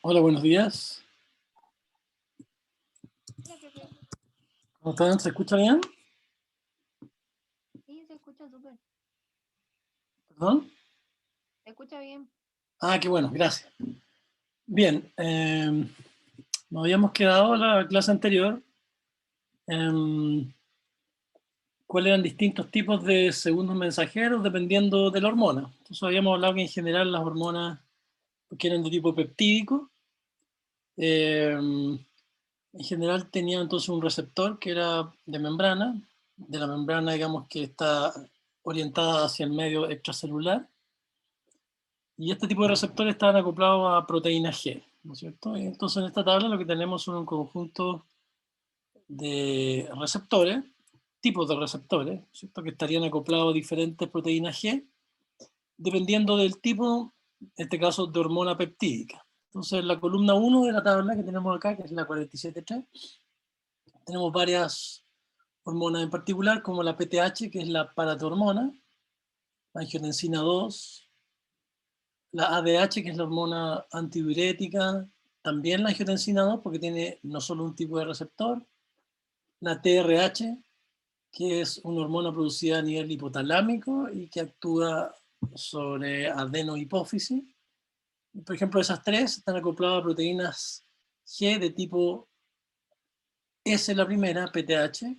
Hola, buenos días. Hola, profe. ¿Cómo están? ¿Se escucha bien? Sí, se escucha súper. ¿Perdón? Se escucha bien. Ah, qué bueno, gracias. Bien, nos habíamos quedado la clase anterior en cuáles eran distintos tipos de segundos mensajeros dependiendo de la hormona. Entonces habíamos hablado que en general las hormonas que eran de tipo peptídico, en general tenían entonces un receptor que era de la membrana digamos que está orientada hacia el medio extracelular. Y este tipo de receptores estaban acoplados a proteína G, ¿no es cierto? Y entonces en esta tabla lo que tenemos son un conjunto de receptores, tipos de receptores, ¿cierto? Que estarían acoplados a diferentes proteínas G, dependiendo del tipo, en este caso de hormona peptídica. Entonces en la columna 1 de la tabla que tenemos acá, que es la 47.3, tenemos varias hormonas en particular, como la PTH, que es la paratormona, la angiotensina 2, la ADH, que es la hormona antidiurética, también la angiotensina 2, porque tiene no solo un tipo de receptor, la TRH, que es una hormona producida a nivel hipotalámico y que actúa sobre adenohipófisis. Por ejemplo, esas tres están acopladas a proteínas G de tipo S, la primera, PTH,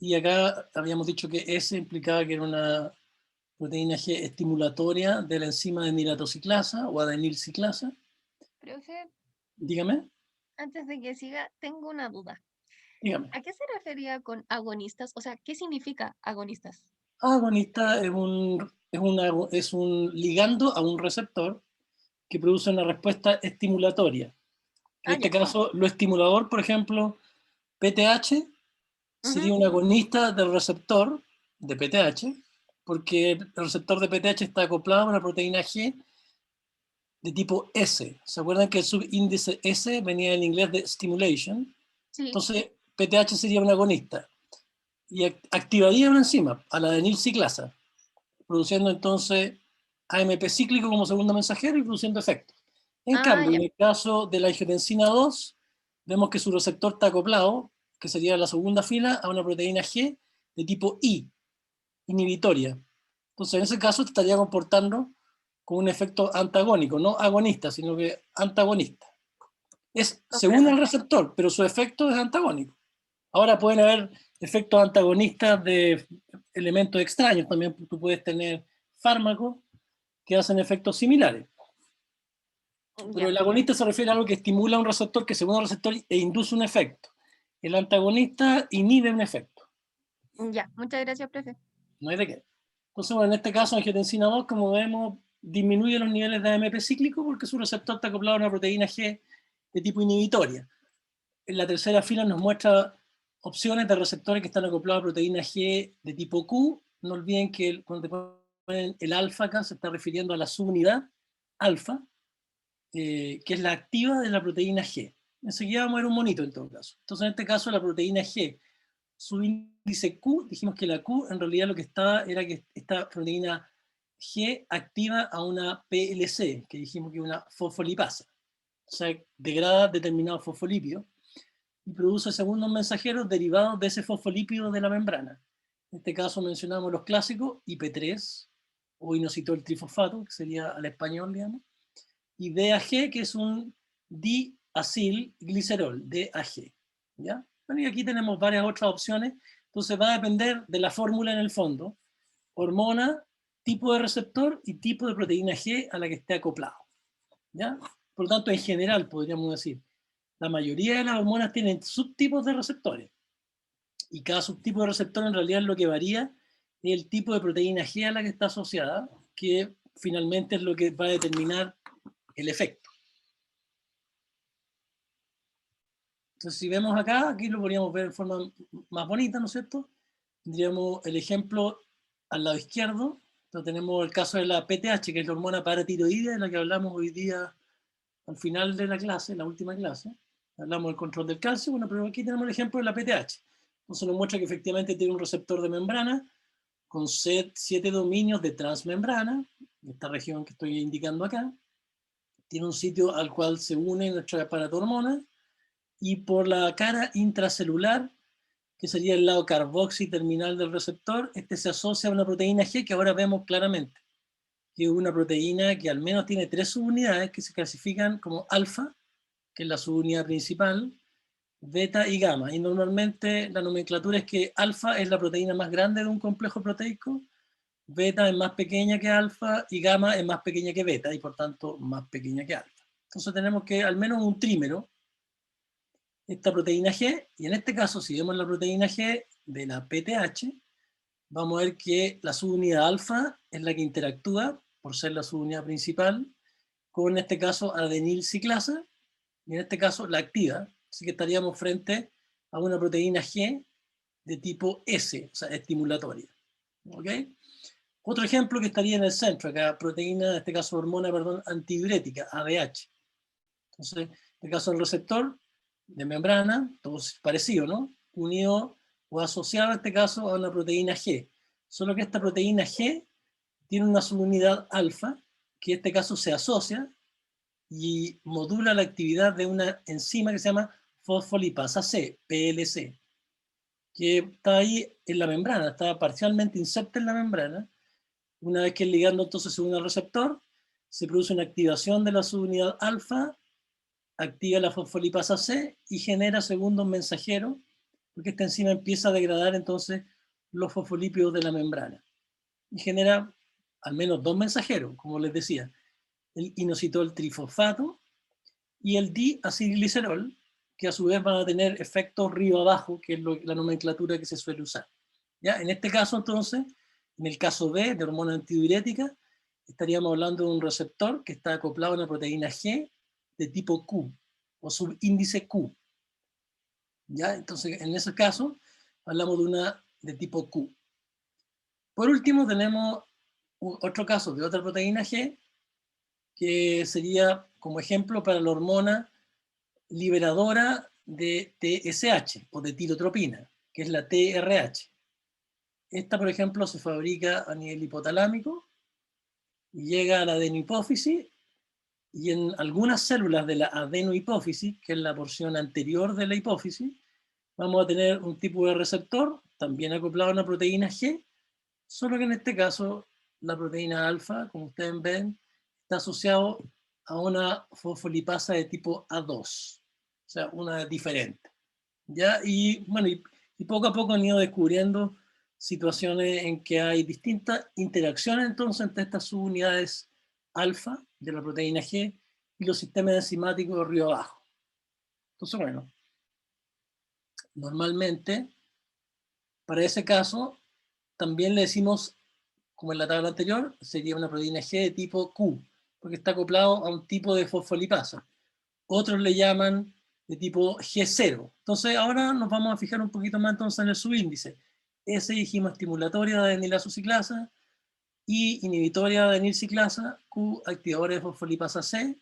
y acá habíamos dicho que S implicaba que era una proteína G estimulatoria de la enzima de nilatociclasa o adenilciclasa. Profe, Dígame, antes de que siga, tengo una duda. dígame. ¿A qué se refería con agonistas? O sea, ¿qué significa agonistas? Agonista es un ligando a un receptor que produce una respuesta estimulatoria. En Ah, este ya. caso, lo estimulador, por ejemplo, PTH, Ujú. sería un agonista del receptor de PTH, porque el receptor de PTH está acoplado a una proteína G de tipo S. ¿Se acuerdan que el subíndice S venía del inglés de stimulation? Sí. Entonces, PTH sería un agonista y activaría una enzima, a la adenilciclasa, produciendo entonces AMP cíclico como segundo mensajero y produciendo efectos. En Ah, cambio, ya. en el caso de la angiotensina 2, vemos que su receptor está acoplado, que sería la segunda fila, a una proteína G de tipo I, inhibitoria. Entonces, en ese caso, estaría comportando con un efecto antagónico, no agonista, sino que antagonista. Es según Comprendo. el receptor, pero su efecto es antagónico. Ahora pueden haber efectos antagonistas de elementos extraños, también tú puedes tener fármacos que hacen efectos similares. Pero Ya. el agonista se refiere a algo que estimula un receptor que según el receptor induce un efecto. El antagonista inhibe un efecto. Ya. Muchas gracias, profe. No hay de qué. Entonces, bueno, en este caso, angiotensina 2, como vemos, disminuye los niveles de AMP cíclico porque su receptor está acoplado a una proteína G de tipo inhibitoria. En la tercera fila nos muestra opciones de receptores que están acoplados a proteína G de tipo Q. No olviden que cuando te ponen el alfa acá se está refiriendo a la subunidad alfa, que es la activa de la proteína G. Enseguida vamos a ver un monito en todo caso. Entonces en este caso la proteína G, su índice Q, dijimos que la Q en realidad lo que estaba era que esta proteína G activa a una PLC, que dijimos que es una fosfolipasa. O sea, degrada determinados fosfolípidos y produce segundos mensajeros derivados de ese fosfolípido de la membrana. En este caso mencionamos los clásicos IP3 o inositol trifosfato, que sería al español, digamos, y DAG, que es un diacilglicerol, DAG. ¿Ya? Bueno, y aquí tenemos varias otras opciones, entonces va a depender de la fórmula en el fondo, hormona, tipo de receptor y tipo de proteína G a la que esté acoplado. ¿Ya? Por lo tanto, en general, podríamos decir, la mayoría de las hormonas tienen subtipos de receptores y cada subtipo de receptor en realidad lo que varía es el tipo de proteína G a la que está asociada, que finalmente es lo que va a determinar el efecto. Entonces, si vemos acá, aquí lo podríamos ver de forma más bonita, ¿no es cierto? Tendríamos el ejemplo al lado izquierdo, entonces tenemos el caso de la PTH, que es la hormona paratiroidea, de la que hablamos hoy día al final de la clase, la última clase. Hablamos del control del calcio, bueno, pero aquí tenemos el ejemplo de la PTH. Entonces nos muestra que efectivamente tiene un receptor de membrana con 7 dominios de transmembrana, esta región que estoy indicando acá. tiene un sitio al cual se une nuestra aparato-hormona, y por la cara intracelular, que sería el lado carboxy terminal del receptor, este se asocia a una proteína G que ahora vemos claramente, que es una proteína que al menos tiene 3 subunidades que se clasifican como alfa, que es la subunidad principal, beta y gamma. Y normalmente la nomenclatura es que alfa es la proteína más grande de un complejo proteico, beta es más pequeña que alfa y gamma es más pequeña que beta y por tanto más pequeña que alfa. Entonces tenemos que al menos un trímero, esta proteína G, y en este caso si vemos la proteína G de la PTH, vamos a ver que la subunidad alfa es la que interactúa, por ser la subunidad principal, con en este caso adenil ciclasa, y en este caso la activa, así que estaríamos frente a una proteína G de tipo S, o sea, estimulatoria. ¿Ok? Otro ejemplo que estaría en el centro, acá proteína, en este caso hormona, perdón, antidiurética, ADH. Entonces, en este caso el receptor de membrana, todo parecido, ¿no? Unido o asociado en este caso a una proteína G. Solo que esta proteína G tiene una subunidad alfa, que en este caso se asocia y modula la actividad de una enzima que se llama fosfolipasa C, PLC, que está ahí en la membrana, está parcialmente inserta en la membrana. Una vez que el ligando entonces se une al receptor, se produce una activación de la subunidad alfa, activa la fosfolipasa C y genera segundos mensajeros, porque esta enzima empieza a degradar entonces los fosfolípidos de la membrana. Y genera al menos 2 mensajeros, como les decía, el inositol trifosfato y el diacilglicerol, que a su vez van a tener efectos río abajo, que es la nomenclatura que se suele usar. ¿Ya? En este caso entonces, en el caso B, de hormona antidiurética, estaríamos hablando de un receptor que está acoplado a una proteína G de tipo Q, o subíndice Q. ¿Ya? Entonces, en ese caso, hablamos de una de tipo Q. Por último, tenemos otro caso de otra proteína G, que sería como ejemplo para la hormona liberadora de TSH, o de tirotropina, que es la TRH. Esta, por ejemplo, se fabrica a nivel hipotalámico y llega a la adenohipófisis, y en algunas células de la adenohipófisis, que es la porción anterior de la hipófisis, vamos a tener un tipo de receptor, también acoplado a una proteína G, solo que en este caso la proteína alfa, como ustedes ven, está asociado a una fosfolipasa de tipo A2, o sea, una diferente. ¿Ya? Y bueno, y poco a poco han ido descubriendo situaciones en que hay distintas interacciones entonces entre estas subunidades alfa de la proteína G y los sistemas enzimáticos de río abajo. Entonces, bueno, normalmente para ese caso también le decimos, como en la tabla anterior, sería una proteína G de tipo Q, porque está acoplado a un tipo de fosfolipasa. Otros le llaman de tipo G0. Entonces ahora nos vamos a fijar un poquito más entonces en el subíndice. S dijimos estimulatoria de adenilazociclasa, I inhibitoria de adenilciclasa, Q activadora de fosfolipasa C,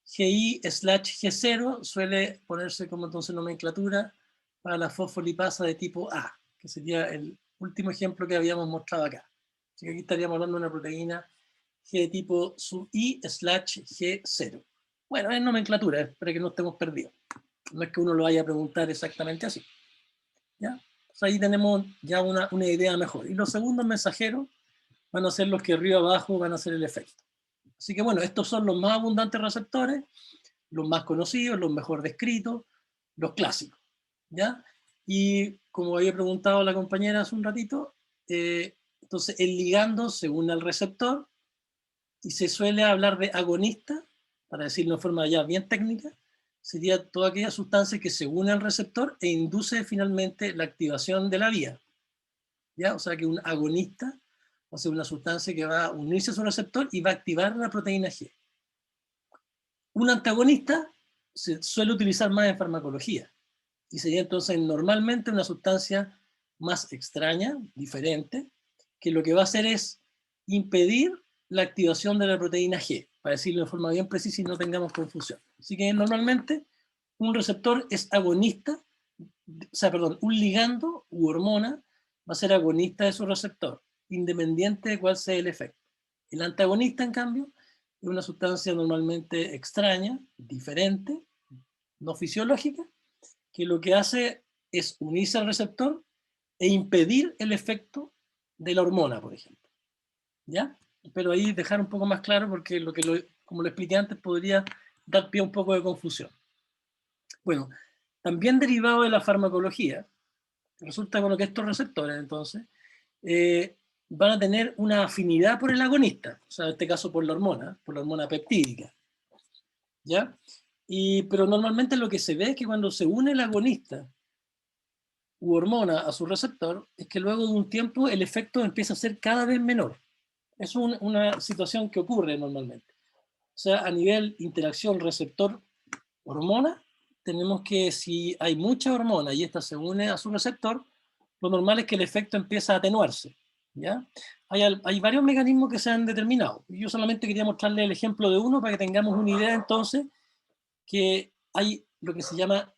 GI/G0 suele ponerse como entonces nomenclatura para la fosfolipasa de tipo A, que sería el último ejemplo que habíamos mostrado acá. Así que aquí estaríamos hablando de una proteína G de tipo sub I/G0. Bueno, es nomenclatura, es para que no estemos perdidos. No es que uno lo vaya a preguntar exactamente así. ¿Ya? Pues ahí tenemos ya una idea mejor. Y los segundos mensajeros van a ser los que arriba abajo van a hacer el efecto. Así que bueno, estos son los más abundantes receptores, los más conocidos, los mejor descritos, los clásicos. ¿Ya? Y como había preguntado la compañera hace un ratito, entonces el ligando se une al receptor y se suele hablar de agonista, para decirlo de forma ya bien técnica, sería toda aquella sustancia que se une al receptor e induce finalmente la activación de la vía. ¿Ya? O sea que un agonista va a ser una sustancia que va a unirse a su receptor y va a activar la proteína G. Un antagonista se suele utilizar más en farmacología y sería entonces normalmente una sustancia más extraña, diferente, que lo que va a hacer es impedir la activación de la proteína G, para decirlo de forma bien precisa y no tengamos confusión. Así que normalmente un receptor es agonista, o sea, perdón, un ligando u hormona va a ser agonista de su receptor, independiente de cuál sea el efecto. El antagonista, en cambio, es una sustancia normalmente extraña, diferente, no fisiológica, que lo que hace es unirse al receptor e impedir el efecto de la hormona, por ejemplo. ¿Ya? Pero ahí dejar un poco más claro porque como lo expliqué antes podría dar pie a un poco de confusión. Bueno, también derivado de la farmacología, resulta bueno, que estos receptores entonces van a tener una afinidad por el agonista, o sea, en este caso por la hormona peptídica. ¿Ya? Pero normalmente lo que se ve es que cuando se une el agonista u hormona a su receptor, es que luego de un tiempo el efecto empieza a ser cada vez menor. Es una situación que ocurre normalmente. O sea, a nivel interacción receptor-hormona, tenemos que si hay mucha hormona y esta se une a su receptor, lo normal es que el efecto empieza a atenuarse. ¿Ya? Hay varios mecanismos que se han determinado. Yo solamente quería mostrarle el ejemplo de uno para que tengamos una idea entonces que hay lo que se llama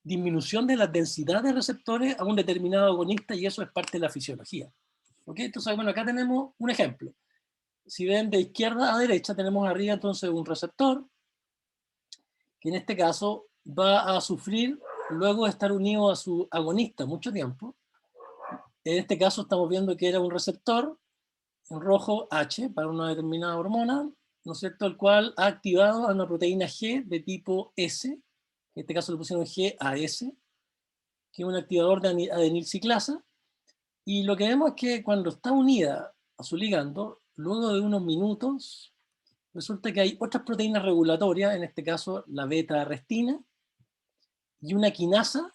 disminución de la densidad de receptores a un determinado agonista y eso es parte de la fisiología. ¿Ok? Entonces, bueno, acá tenemos un ejemplo. Si ven de izquierda a derecha, tenemos arriba entonces un receptor que en este caso va a sufrir luego de estar unido a su agonista mucho tiempo. En este caso estamos viendo que era un receptor en rojo H para una determinada hormona, ¿no es cierto?, el cual ha activado a una proteína G de tipo S, en este caso le pusieron GAS, que es un activador de adenilciclasa, y lo que vemos es que cuando está unida a su ligando, luego de unos minutos, resulta que hay otras proteínas regulatorias, en este caso la beta-arrestina, y una quinasa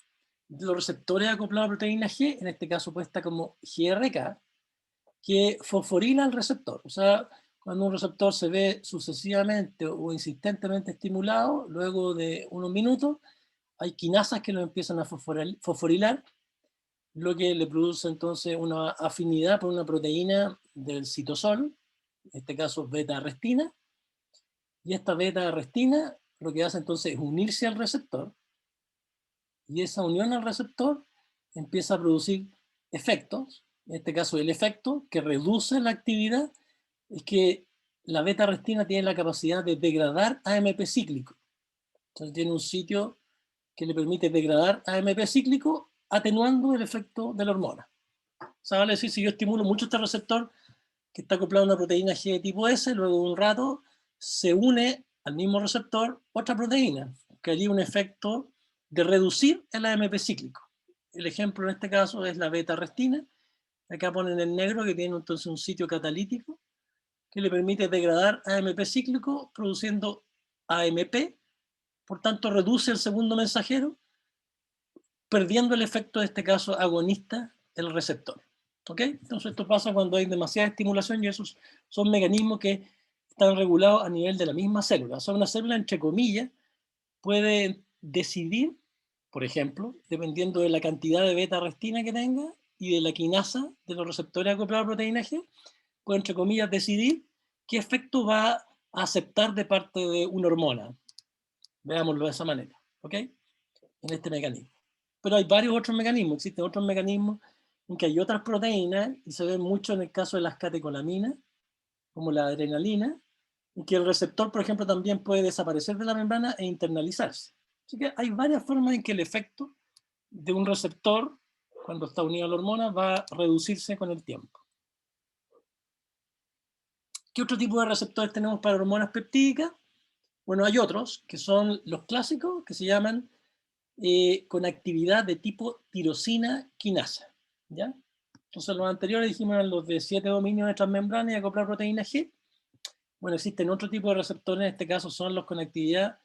de los receptores acoplados a proteína G, en este caso puesta como GRK, que fosforila el receptor. O sea, cuando un receptor se ve sucesivamente o insistentemente estimulado, luego de unos minutos, hay quinasas que lo empiezan a fosforilar, lo que le produce entonces una afinidad por una proteína del citosol, en este caso beta-arrestina, y esta beta-arrestina lo que hace entonces es unirse al receptor, y esa unión al receptor empieza a producir efectos, en este caso el efecto que reduce la actividad es que la beta-arrestina tiene la capacidad de degradar AMP cíclico. Entonces tiene un sitio que le permite degradar AMP cíclico atenuando el efecto de la hormona. O sea, vale decir, si yo estimulo mucho este receptor que está acoplado a una proteína G de tipo S, luego de un rato se une al mismo receptor otra proteína, que haría un efecto de reducir el AMP cíclico. El ejemplo en este caso es la beta-arrestina. Acá ponen en negro que tiene entonces un sitio catalítico que le permite degradar AMP cíclico produciendo AMP, por tanto reduce el segundo mensajero, perdiendo el efecto de este caso agonista el receptor. ¿Ok? Entonces esto pasa cuando hay demasiada estimulación y esos son mecanismos que están regulados a nivel de la misma célula. O sea, una célula, entre comillas, puede decidir, por ejemplo, dependiendo de la cantidad de beta-arrestina que tenga y de la quinasa de los receptores acoplados a proteína G, puede, entre comillas, decidir qué efecto va a aceptar de parte de una hormona. Veámoslo de esa manera, ¿ok? En este mecanismo. Pero hay varios otros mecanismos, existen otros mecanismos en que hay otras proteínas, y se ve mucho en el caso de las catecolaminas, como la adrenalina, en que el receptor, por ejemplo, también puede desaparecer de la membrana e internalizarse. Así que hay varias formas en que el efecto de un receptor, cuando está unido a la hormona, va a reducirse con el tiempo. ¿Qué otro tipo de receptores tenemos para hormonas peptídicas? Bueno, hay otros, que son los clásicos, que se llaman con actividad de tipo tirosina quinasa. ¿Ya? Entonces los anteriores dijimos eran los de 7 dominios de transmembrana y acoplar proteína G. Bueno, existen otro tipo de receptores, en este caso son los con actividad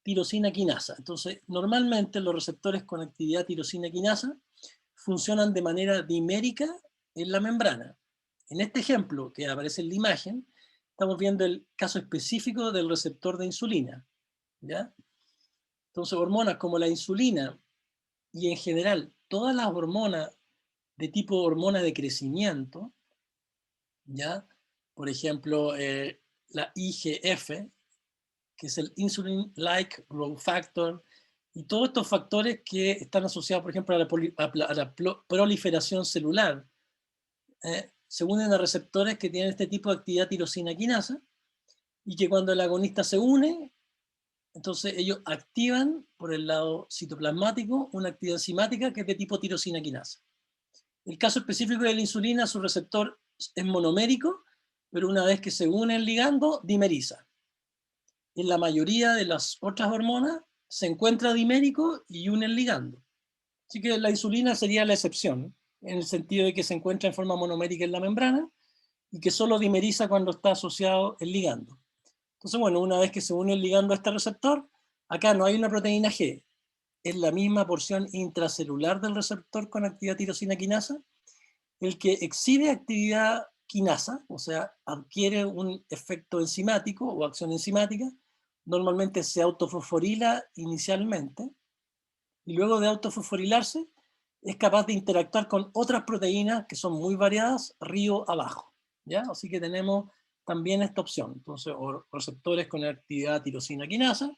tirosina quinasa. Entonces, normalmente los receptores con actividad tirosina quinasa funcionan de manera dimérica en la membrana. En este ejemplo que aparece en la imagen, estamos viendo el caso específico del receptor de insulina. ¿Ya? Entonces, hormonas como la insulina y en general todas las hormonas de tipo hormona de crecimiento, ¿ya? Por ejemplo, la IGF, que es el Insulin-like Growth Factor, y todos estos factores que están asociados, por ejemplo, a la proliferación celular, se unen a receptores que tienen este tipo de actividad tirosina quinasa, y que cuando el agonista se une, entonces ellos activan por el lado citoplasmático una actividad enzimática que es de tipo tirosina quinasa. El caso específico de la insulina, su receptor es monomérico, pero una vez que se une el ligando, dimeriza. En la mayoría de las otras hormonas se encuentra dimérico y une el ligando. Así que la insulina sería la excepción, en el sentido de que se encuentra en forma monomérica en la membrana y que solo dimeriza cuando está asociado el ligando. Entonces, bueno, una vez que se une el ligando a este receptor, acá no hay una proteína G, es la misma porción intracelular del receptor con actividad tirosina quinasa, el que exhibe actividad quinasa, o sea, adquiere un efecto enzimático o acción enzimática, normalmente se autofosforila inicialmente, y luego de autofosforilarse es capaz de interactuar con otras proteínas que son muy variadas río abajo, ¿ya? Así que tenemos también esta opción. Entonces, receptores con actividad tirosina quinasa.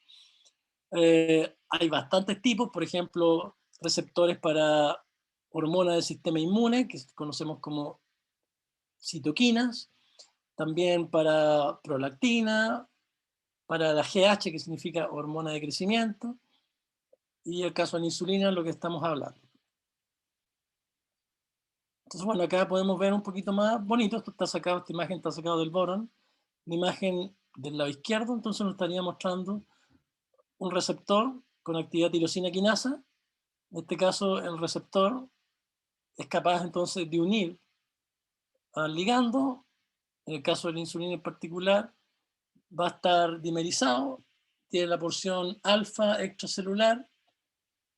Hay bastantes tipos, por ejemplo, receptores para hormonas del sistema inmune, que conocemos como citoquinas, también para prolactina, para la GH, que significa hormona de crecimiento, y el caso de la insulina, lo que estamos hablando. Entonces, bueno, acá podemos ver un poquito más bonito, esto está sacado, esta imagen está sacado del boron, la imagen del lado izquierdo, entonces nos estaría mostrando un receptor con actividad tirosina quinasa. En este caso, el receptor es capaz entonces de unir al ligando, en el caso de la insulina en particular, va a estar dimerizado, tiene la porción alfa extracelular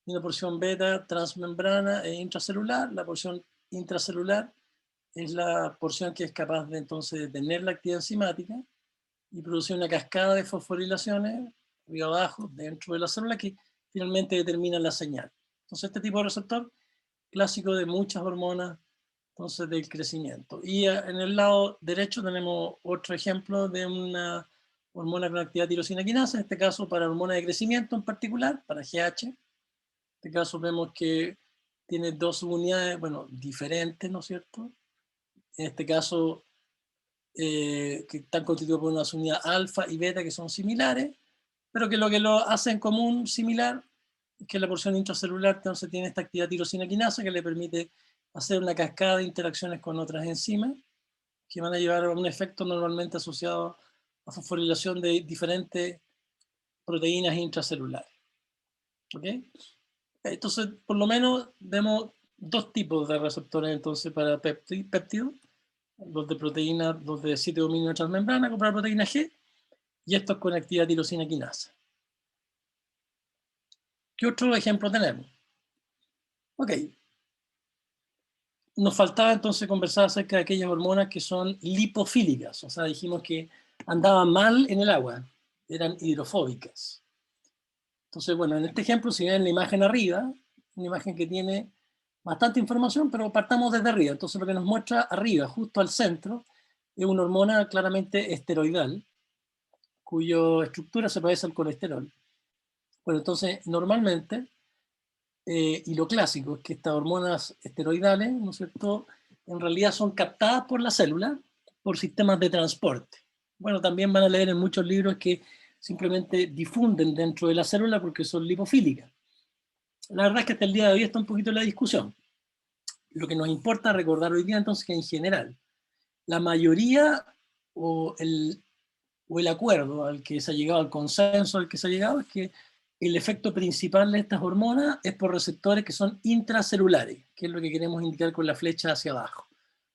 y una porción beta transmembrana e intracelular. La porción intracelular es la porción que es capaz de entonces de tener la actividad enzimática y producir una cascada de fosforilaciones arriba abajo dentro de la célula que finalmente determinan la señal. Entonces este tipo de receptor clásico de muchas hormonas entonces del crecimiento. Y en el lado derecho tenemos otro ejemplo de una hormona con actividad tirosina quinasa, en este caso para hormona de crecimiento en particular, para GH. En este caso vemos que tiene dos subunidades, bueno, diferentes, ¿no es cierto? En este caso, que están constituidos por una subunidad alfa y beta que son similares, pero que lo hace en común similar es que la porción intracelular entonces tiene esta actividad tirosina quinasa que le permite hacer una cascada de interacciones con otras enzimas que van a llevar a un efecto normalmente asociado a fosforilación de diferentes proteínas intracelulares. ¿Ok? Entonces, por lo menos vemos dos tipos de receptores entonces para péptidos, los de proteína, los de 7 dominio transmembrana, con la proteína G, y estos con actividad tirosina quinasa. ¿Qué otro ejemplo tenemos? Ok. Nos faltaba entonces conversar acerca de aquellas hormonas que son lipofílicas, o sea, dijimos que andaban mal en el agua, eran hidrofóbicas. Entonces, bueno, en este ejemplo, si ven la imagen arriba, una imagen que tiene bastante información, pero partamos desde arriba. Entonces, lo que nos muestra arriba, justo al centro, es una hormona claramente esteroidal, cuya estructura se parece al colesterol. Bueno, entonces, normalmente, y lo clásico es que estas hormonas esteroidales, ¿no es cierto?, en realidad son captadas por la célula por sistemas de transporte. Bueno, también van a leer en muchos libros que simplemente difunden dentro de la célula porque son lipofílicas. La verdad es que hasta el día de hoy está un poquito la discusión. Lo que nos importa recordar hoy día entonces que en general la mayoría o el acuerdo al que se ha llegado, al consenso al que se ha llegado, es que el efecto principal de estas hormonas es por receptores que son intracelulares, que es lo que queremos indicar con la flecha hacia abajo.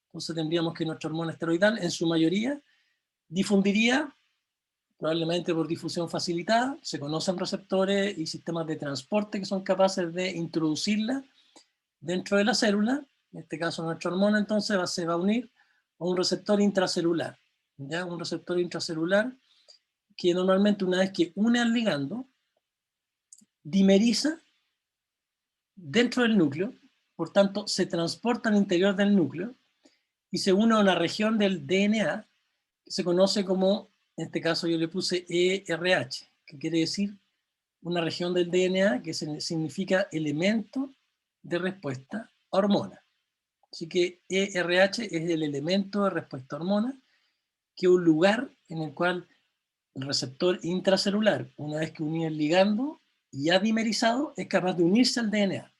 Entonces tendríamos que nuestra hormona esteroidal, en su mayoría, difundiría, probablemente por difusión facilitada, se conocen receptores y sistemas de transporte que son capaces de introducirla dentro de la célula. En este caso nuestra hormona entonces se va a unir a un receptor intracelular, ¿ya? Un receptor intracelular que normalmente una vez que une al ligando, dimeriza dentro del núcleo, por tanto se transporta al interior del núcleo y se une a una región del DNA que se conoce como, en este caso yo le puse ERH, que quiere decir una región del DNA que significa elemento de respuesta a hormona. Así que ERH es el elemento de respuesta a hormona, que es un lugar en el cual el receptor intracelular, una vez que unido el ligando y ha dimerizado, es capaz de unirse al DNA.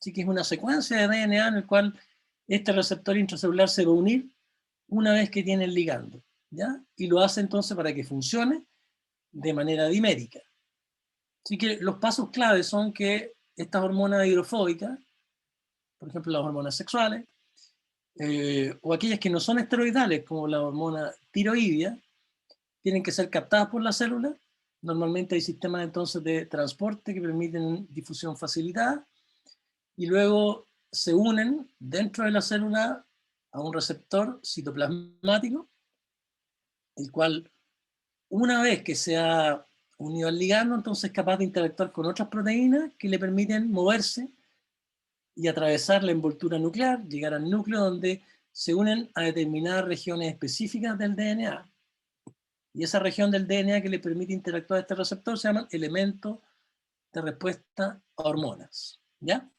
Así que es una secuencia de DNA en el cual este receptor intracelular se va a unir una vez que tiene el ligando, ¿ya? Y lo hace entonces para que funcione de manera dimérica. Así que los pasos claves son que estas hormonas hidrofóbicas, por ejemplo las hormonas sexuales, o aquellas que no son esteroidales, como la hormona tiroidea, tienen que ser captadas por la célula. Normalmente hay sistemas entonces de transporte que permiten difusión facilitada y luego se unen dentro de la célula a un receptor citoplasmático, el cual una vez que se ha unido al ligando, entonces es capaz de interactuar con otras proteínas que le permiten moverse y atravesar la envoltura nuclear, llegar al núcleo donde se unen a determinadas regiones específicas del DNA. Y esa región del DNA que le permite interactuar a este receptor se llama elemento de respuesta a hormonas. ¿Ya?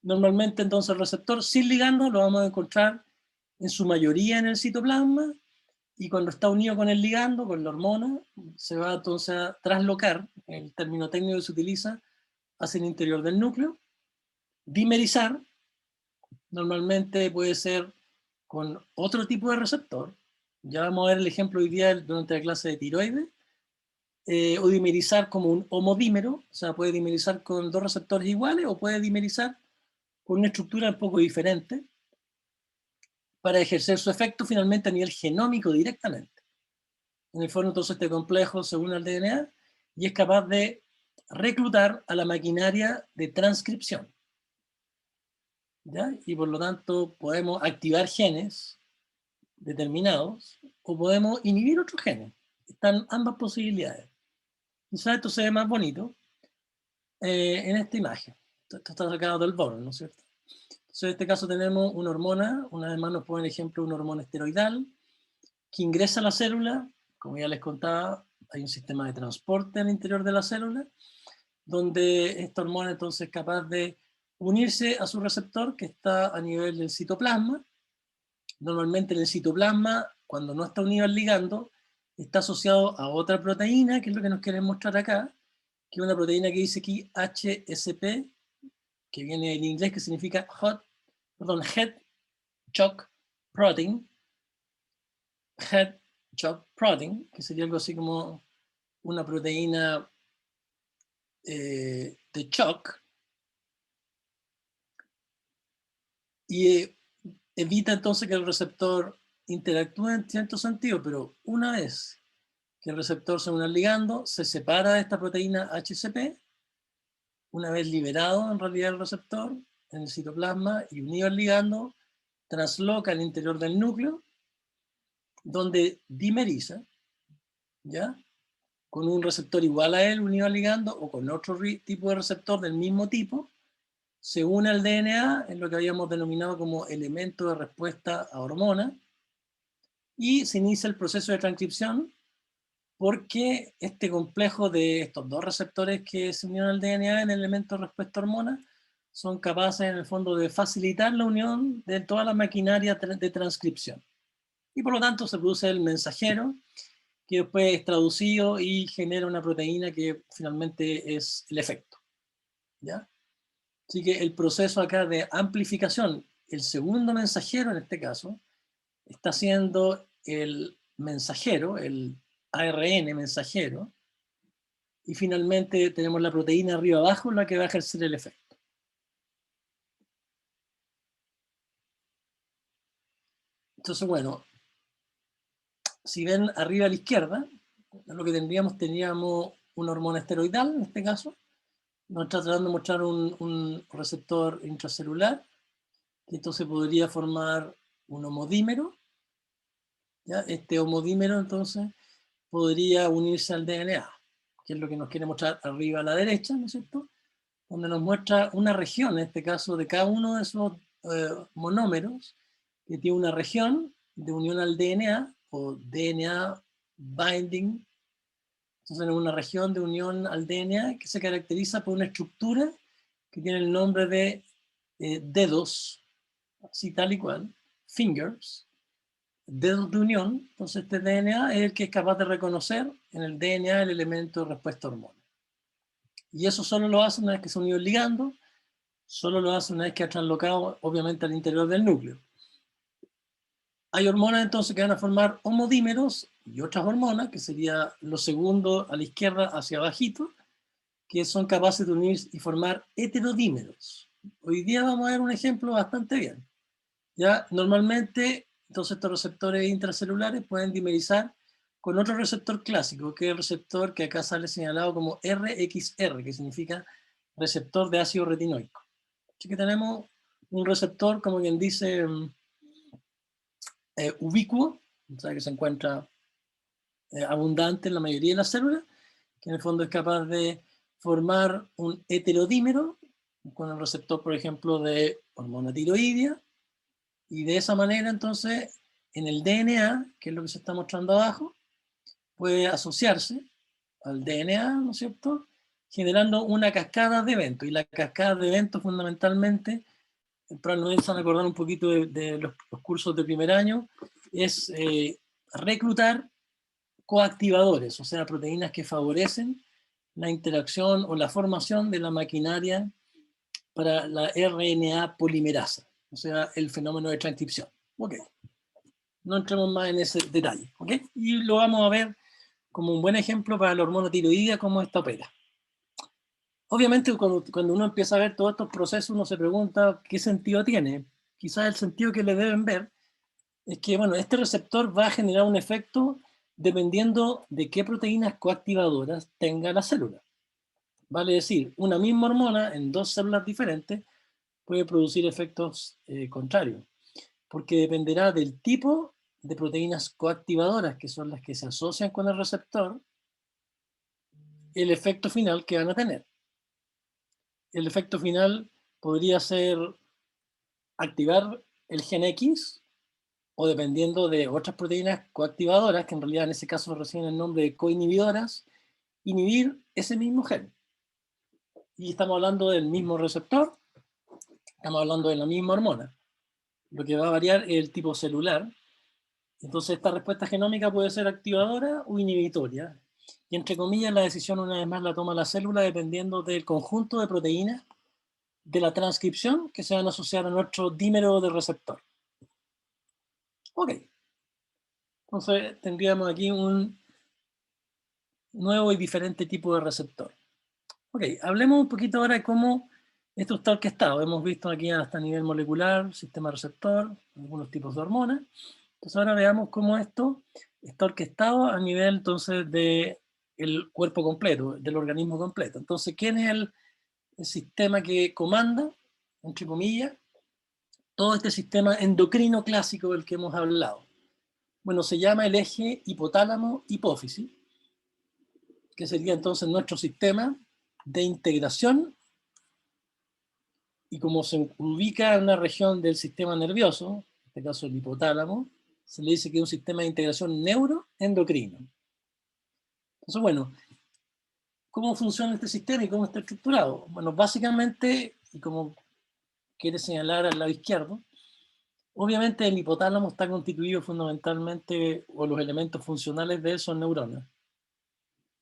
Normalmente entonces el receptor sin ligando lo vamos a encontrar en su mayoría en el citoplasma, y cuando está unido con el ligando, con la hormona, se va entonces a traslocar, el término técnico que se utiliza, hacia el interior del núcleo. Dimerizar normalmente puede ser con otro tipo de receptor. Ya vamos a ver el ejemplo hoy día durante la clase de tiroides. O dimerizar como un homodímero, o sea, puede dimerizar con dos receptores iguales o puede dimerizar con una estructura un poco diferente para ejercer su efecto finalmente a nivel genómico directamente. En el fondo, entonces, este complejo se une al DNA y es capaz de reclutar a la maquinaria de transcripción, ¿ya? Y por lo tanto podemos activar genes determinados o podemos inhibir otros genes. Están ambas posibilidades. Quizás esto se ve más bonito en esta imagen. Esto está sacado del Bohr, ¿no es cierto? Entonces, en este caso tenemos una hormona, una vez más nos ponen ejemplo una hormona esteroidal, que ingresa a la célula. Como ya les contaba, hay un sistema de transporte al interior de la célula, donde esta hormona entonces es capaz de unirse a su receptor que está a nivel del citoplasma. Normalmente en el citoplasma, cuando no está unido al ligando, está asociado a otra proteína, que es lo que nos quieren mostrar acá, que es una proteína que dice aquí HSP, que viene en inglés, que significa Head Shock Protein, Head Shock Protein, que sería algo así como una proteína de shock, y evita entonces que el receptor interactúe en cierto sentido, pero una vez que el receptor se une al ligando, se separa de esta proteína HCP, una vez liberado en realidad el receptor en el citoplasma y unido al ligando, trasloca al interior del núcleo, donde dimeriza, ¿ya? Con un receptor igual a él unido al ligando o con otro tipo de receptor del mismo tipo, se une al DNA en lo que habíamos denominado como elemento de respuesta a hormona y se inicia el proceso de transcripción, porque este complejo de estos dos receptores que se unieron al DNA en el elemento de respuesta a hormona son capaces en el fondo de facilitar la unión de toda la maquinaria de transcripción. Y por lo tanto se produce el mensajero, que después es traducido y genera una proteína que finalmente es el efecto, ¿ya? Así que el proceso acá de amplificación, el segundo mensajero en este caso, está siendo el mensajero, el ARN mensajero, y finalmente tenemos la proteína arriba abajo la que va a ejercer el efecto. Entonces, bueno, si ven arriba a la izquierda, lo que teníamos una hormona esteroidal en este caso, nos está tratando de mostrar un receptor intracelular, que entonces podría formar un homodímero, ¿ya? Este homodímero entonces podría unirse al DNA, que es lo que nos quiere mostrar arriba a la derecha, ¿no es cierto? Donde nos muestra una región, en este caso de cada uno de esos monómeros, que tiene una región de unión al DNA, o DNA binding. Entonces tenemos una región de unión al DNA que se caracteriza por una estructura que tiene el nombre de dedos, así tal y cual, fingers, dedos de unión, entonces este DNA es el que es capaz de reconocer en el DNA el elemento de respuesta a hormona. Y eso solo lo hace una vez que se ha unido el ligando, solo lo hace una vez que ha translocado, obviamente, al interior del núcleo. Hay hormonas entonces que van a formar homodímeros y otras hormonas, que sería lo segundo a la izquierda hacia abajito, que son capaces de unir y formar heterodímeros. Hoy día vamos a ver un ejemplo bastante bien. Ya normalmente, entonces estos receptores intracelulares pueden dimerizar con otro receptor clásico, que es el receptor que acá sale señalado como RXR, que significa receptor de ácido retinoico. Así que tenemos un receptor, como quien dice, ubicuo, o sea que se encuentra abundante en la mayoría de las células, que en el fondo es capaz de formar un heterodímero con el receptor, por ejemplo, de hormona tiroidea, y de esa manera entonces en el DNA, que es lo que se está mostrando abajo, puede asociarse al DNA, ¿no es cierto?, generando una cascada de eventos, y la cascada de eventos fundamentalmente, probablemente se van a acordar un poquito de los cursos de primer año, es reclutar coactivadores, o sea, proteínas que favorecen la interacción o la formación de la maquinaria para la RNA polimerasa, o sea, el fenómeno de transcripción. Ok, no entremos más en ese detalle, ok, y lo vamos a ver como un buen ejemplo para la hormona tiroidea, cómo esta opera. Obviamente, cuando uno empieza a ver todos estos procesos, uno se pregunta qué sentido tiene. Quizás el sentido que le deben ver es que, bueno, este receptor va a generar un efecto dependiendo de qué proteínas coactivadoras tenga la célula. Vale decir, una misma hormona en dos células diferentes puede producir efectos contrarios, porque dependerá del tipo de proteínas coactivadoras, que son las que se asocian con el receptor, el efecto final que van a tener. El efecto final podría ser activar el gen X, o dependiendo de otras proteínas coactivadoras, que en realidad en ese caso reciben el nombre de coinhibidoras, inhibir ese mismo gen. Y estamos hablando del mismo receptor, estamos hablando de la misma hormona. Lo que va a variar es el tipo celular. Entonces esta respuesta genómica puede ser activadora o inhibitoria. Y entre comillas la decisión una vez más la toma la célula dependiendo del conjunto de proteínas de la transcripción que se van a asociar a nuestro dímero de receptor. Ok. Entonces tendríamos aquí un nuevo y diferente tipo de receptor. Ok, hablemos un poquito ahora de cómo esto está orquestado. Hemos visto aquí hasta a nivel molecular, sistema receptor, algunos tipos de hormonas. Entonces ahora veamos cómo esto está orquestado a nivel entonces del cuerpo completo, del organismo completo. Entonces, ¿quién es el sistema que comanda, entre comillas, todo este sistema endocrino clásico del que hemos hablado? Bueno, se llama el eje hipotálamo-hipófisis, que sería entonces nuestro sistema de integración, y como se ubica en una región del sistema nervioso, en este caso el hipotálamo, se le dice que es un sistema de integración neuroendocrino. Entonces, bueno, ¿cómo funciona este sistema y cómo está estructurado? Bueno, básicamente, y como quiere señalar al lado izquierdo, obviamente el hipotálamo está constituido fundamentalmente, o los elementos funcionales de él son neuronas.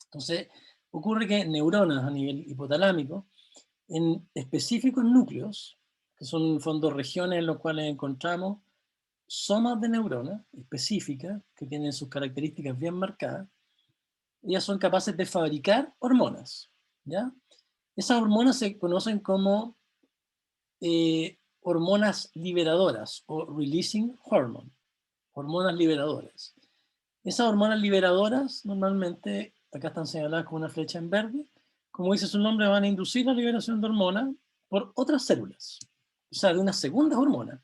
Entonces, ocurre que neuronas a nivel hipotalámico, en específicos núcleos, que son en el fondo regiones en las cuales encontramos somas de neuronas específicas, que tienen sus características bien marcadas, ellas son capaces de fabricar hormonas, ¿ya? Esas hormonas se conocen como hormonas liberadoras o releasing hormone, hormonas liberadoras. Esas hormonas liberadoras normalmente, acá están señaladas con una flecha en verde, como dice su nombre, van a inducir la liberación de hormonas por otras células, o sea, de unas segundas hormonas.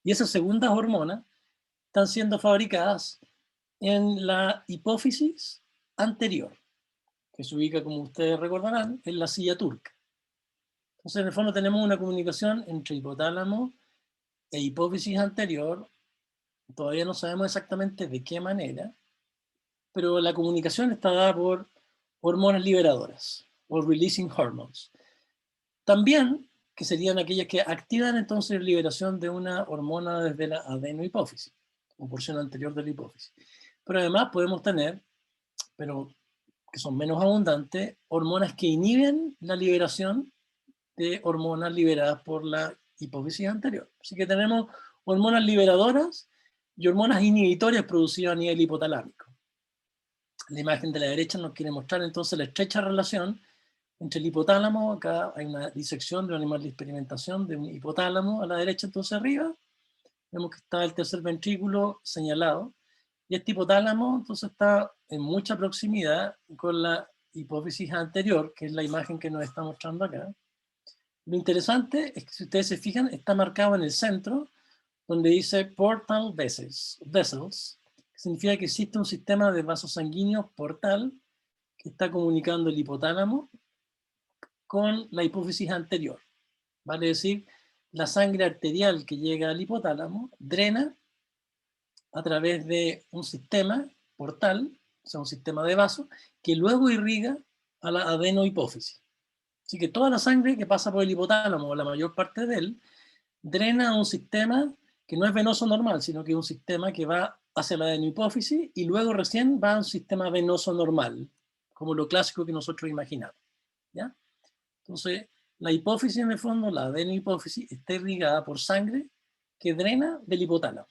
Y esas segundas hormonas están siendo fabricadas en la hipófisis anterior, que se ubica, como ustedes recordarán, en la silla turca. Entonces, en el fondo tenemos una comunicación entre hipotálamo e hipófisis anterior. Todavía no sabemos exactamente de qué manera, pero la comunicación está dada por hormonas liberadoras, o releasing hormones. También, que serían aquellas que activan entonces la liberación de una hormona desde la adenohipófisis. o porción anterior de la hipófisis. Pero además podemos tener, pero que son menos abundantes, hormonas que inhiben la liberación de hormonas liberadas por la hipófisis anterior. Así que tenemos hormonas liberadoras y hormonas inhibitorias producidas a nivel hipotalámico. La imagen de la derecha nos quiere mostrar entonces la estrecha relación entre el hipotálamo. Acá hay una disección de un animal de experimentación de un hipotálamo a la derecha, entonces arriba. Vemos que está el tercer ventrículo señalado. Y este hipotálamo entonces está en mucha proximidad con la hipófisis anterior, que es la imagen que nos está mostrando acá. Lo interesante es que si ustedes se fijan, está marcado en el centro, donde dice portal vessels, que significa que existe un sistema de vasos sanguíneos portal que está comunicando el hipotálamo con la hipófisis anterior. Vale decir, la sangre arterial que llega al hipotálamo drena a través de un sistema portal, o sea, un sistema de vasos, que luego irriga a la adenohipófisis. Así que toda la sangre que pasa por el hipotálamo, o la mayor parte de él, drena a un sistema que no es venoso normal, sino que es un sistema que va hacia la adenohipófisis y luego recién va a un sistema venoso normal, como lo clásico que nosotros imaginamos. ¿Ya? Entonces, la hipófisis en el fondo, la adenohipófisis, está irrigada por sangre que drena del hipotálamo.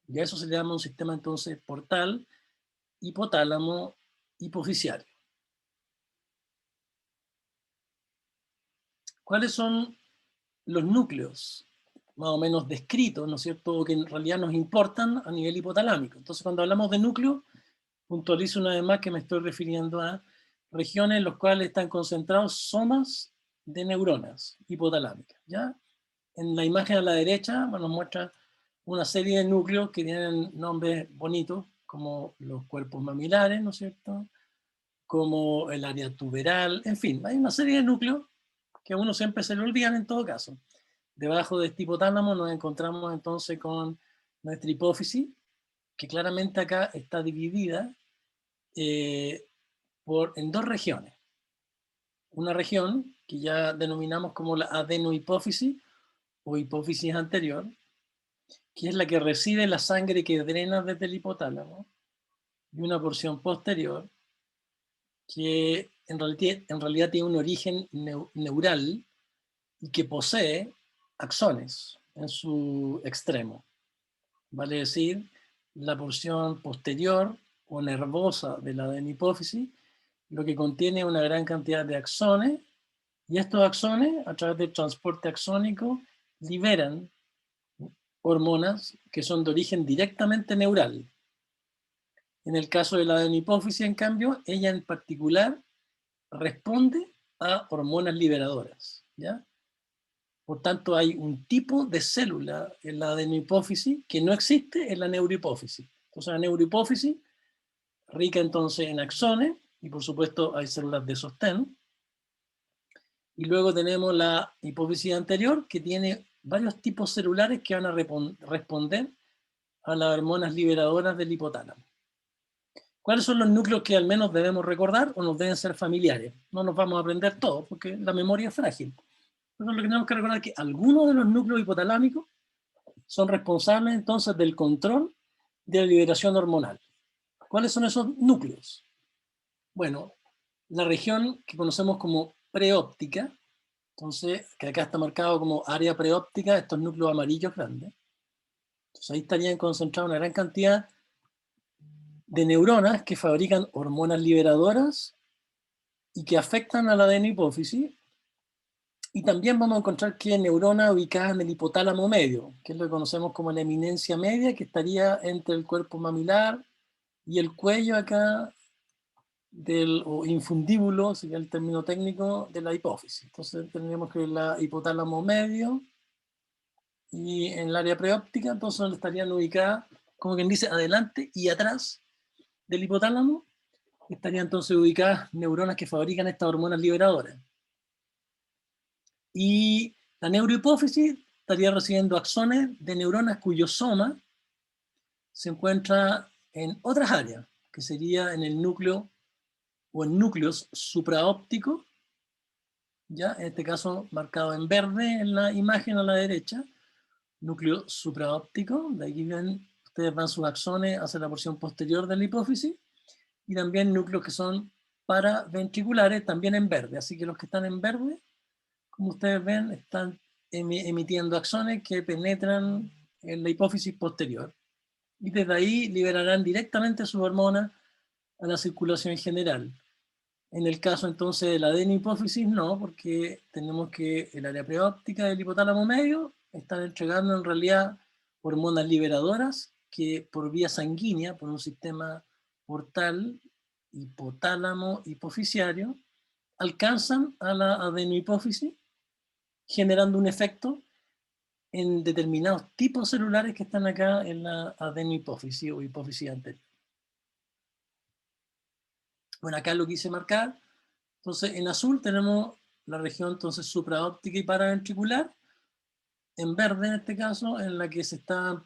Y a eso se le llama un sistema entonces portal, hipotálamo, hipofisiario. ¿Cuáles son los núcleos más o menos descritos, ¿no es cierto?, que en realidad nos importan a nivel hipotalámico? Entonces, cuando hablamos de núcleo, puntualizo una vez más que me estoy refiriendo a regiones en las cuales están concentrados somas de neuronas hipotalámicas, ¿ya? En la imagen a la derecha nos muestra una serie de núcleos que tienen nombres bonitos, como los cuerpos mamilares, ¿no es cierto?, como el área tuberal, en fin, hay una serie de núcleos que a uno siempre se le olvidan en todo caso. Debajo de este hipotálamo nos encontramos entonces con nuestra hipófisis, que claramente acá está dividida en dos regiones. Una región que ya denominamos como la adenohipófisis o hipófisis anterior, que es la que recibe la sangre que drena desde el hipotálamo, y una porción posterior que en realidad tiene un origen neural y que posee axones en su extremo. Vale decir, la porción posterior o nervosa de la adenohipófisis, lo que contiene una gran cantidad de axones, y estos axones, a través del transporte axónico, liberan hormonas que son de origen directamente neural. En el caso de la adenohipófisis, en cambio, ella en particular responde a hormonas liberadoras, ¿ya? Por tanto, hay un tipo de célula en la adenohipófisis que no existe en la neurohipófisis. Entonces, la neurohipófisis, rica entonces en axones, y por supuesto hay células de sostén. Y luego tenemos la hipófisis anterior, que tiene varios tipos celulares que van a responder a las hormonas liberadoras del hipotálamo. ¿Cuáles son los núcleos que al menos debemos recordar o nos deben ser familiares? No nos vamos a aprender todo, porque la memoria es frágil. Entonces, lo que tenemos que recordar es que algunos de los núcleos hipotalámicos son responsables entonces del control de la liberación hormonal. ¿Cuáles son esos núcleos? Bueno, la región que conocemos como preóptica, entonces, que acá está marcado como área preóptica, estos núcleos amarillos grandes. Entonces ahí estarían concentrados una gran cantidad de neuronas que fabrican hormonas liberadoras y que afectan a la adenohipófisis. Y también vamos a encontrar que neuronas ubicadas en el hipotálamo medio, que es lo que conocemos como la eminencia media, que estaría entre el cuerpo mamilar y el cuello acá, o infundíbulo, sería el término técnico, de la hipófisis. Entonces tendríamos que la hipotálamo medio, y en el área preóptica, entonces estarían ubicadas, como quien dice, adelante y atrás del hipotálamo, estarían entonces ubicadas neuronas que fabrican estas hormonas liberadoras. Y la neurohipófisis estaría recibiendo axones de neuronas cuyo soma se encuentra en otras áreas, que sería en el núcleo o en núcleos supraópticos, ya en este caso marcado en verde en la imagen a la derecha, núcleo supraóptico, de aquí ven ustedes van sus axones hacia la porción posterior de la hipófisis, y también núcleos que son paraventriculares, también en verde. Así que los que están en verde, como ustedes ven, están emitiendo axones que penetran en la hipófisis posterior. Y desde ahí liberarán directamente sus hormonas a la circulación general. En el caso entonces de la adenohipófisis, no, porque tenemos que el área preóptica del hipotálamo medio están entregando en realidad hormonas liberadoras que por vía sanguínea, por un sistema portal hipotálamo hipoficiario, alcanzan a la adenohipófisis, generando un efecto en determinados tipos celulares que están acá en la adenohipófisis o hipófisis anterior. Bueno, acá lo quise marcar. Entonces, en azul tenemos la región entonces supraóptica y paraventricular, en verde en este caso, en la que se están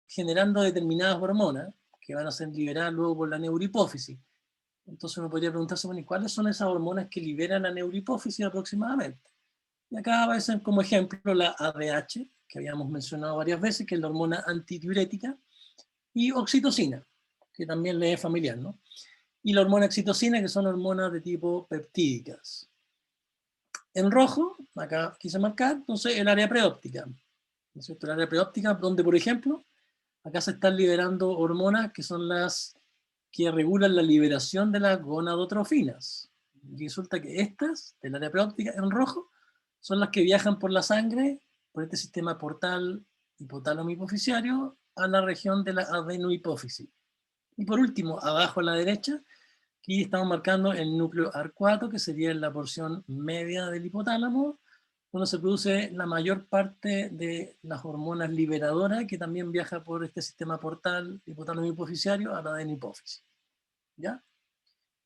generando determinadas hormonas que van a ser liberadas luego por la neurohipófisis. Entonces uno podría preguntarse, bueno, ¿y cuáles son esas hormonas que liberan la neurohipófisis aproximadamente? Y acá aparecen como ejemplo la ADH, que habíamos mencionado varias veces, que es la hormona antidiurética, y oxitocina, que también le es familiar, ¿no? Y la hormona oxitocina, que son hormonas de tipo peptídicas. En rojo, acá quise marcar, entonces el área preóptica. ¿No es cierto? El área preóptica, donde por ejemplo, acá se están liberando hormonas que son las que regulan la liberación de las gonadotrofinas. Y resulta que estas, del área preóptica, en rojo, son las que viajan por la sangre, por este sistema portal hipotálamo hipoficiario, a la región de la adenohipófisis. Y por último, abajo a la derecha, aquí estamos marcando el núcleo arcuato, que sería la porción media del hipotálamo, donde se produce la mayor parte de las hormonas liberadoras, que también viaja por este sistema portal hipotálamo hipoficiario a la adenohipófisis. ¿Ya?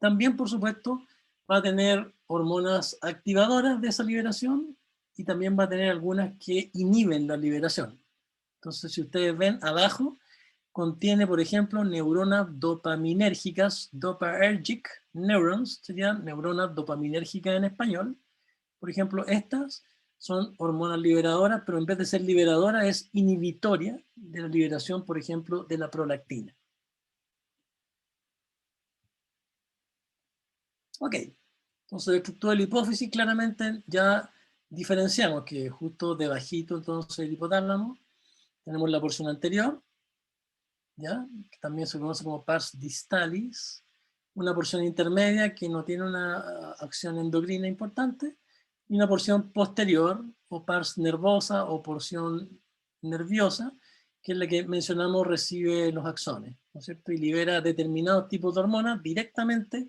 También, por supuesto, va a tener hormonas activadoras de esa liberación y también va a tener algunas que inhiben la liberación. Entonces, si ustedes ven abajo, contiene, por ejemplo, neuronas dopaminérgicas, dopaergic neurons, serían neuronas dopaminérgicas en español. Por ejemplo, estas son hormonas liberadoras, pero en vez de ser liberadoras es inhibitoria de la liberación, por ejemplo, de la prolactina. Ok, entonces de estructura de la hipófisis claramente ya diferenciamos que justo debajito entonces el hipotálamo tenemos la porción anterior, ¿ya? Que también se conoce como pars distalis, una porción intermedia que no tiene una acción endocrina importante, y una porción posterior, o pars nervosa, o porción nerviosa, que es la que mencionamos recibe los axones, ¿no es cierto? Y libera determinados tipos de hormonas directamente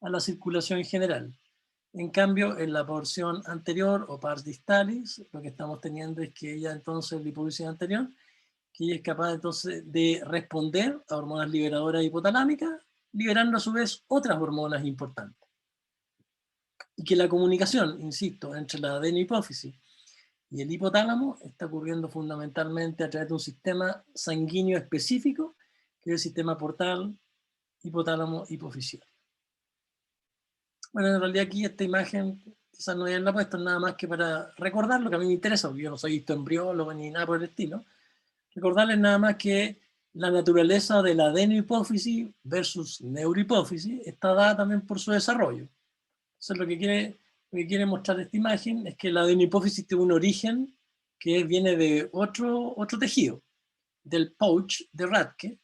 a la circulación general. En cambio, en la porción anterior, o pars distalis, lo que estamos teniendo es que ella entonces, la hipófisis anterior, que ella es capaz entonces de responder a hormonas liberadoras hipotalámicas, liberando a su vez otras hormonas importantes. Y que la comunicación, insisto, entre la adenohipófisis y el hipotálamo está ocurriendo fundamentalmente a través de un sistema sanguíneo específico, que es el sistema portal hipotálamo hipoficial. Bueno, en realidad aquí esta imagen, quizás no hayan la puesto nada más que para recordar lo que a mí me interesa, porque yo no soy embriólogo ni nada por el estilo. Recordarles nada más que la naturaleza de la adenohipófisis versus neurohipófisis está dada también por su desarrollo. Entonces lo que quiere mostrar esta imagen es que la adenohipófisis tiene un origen que viene de otro tejido, del pouch de Radke,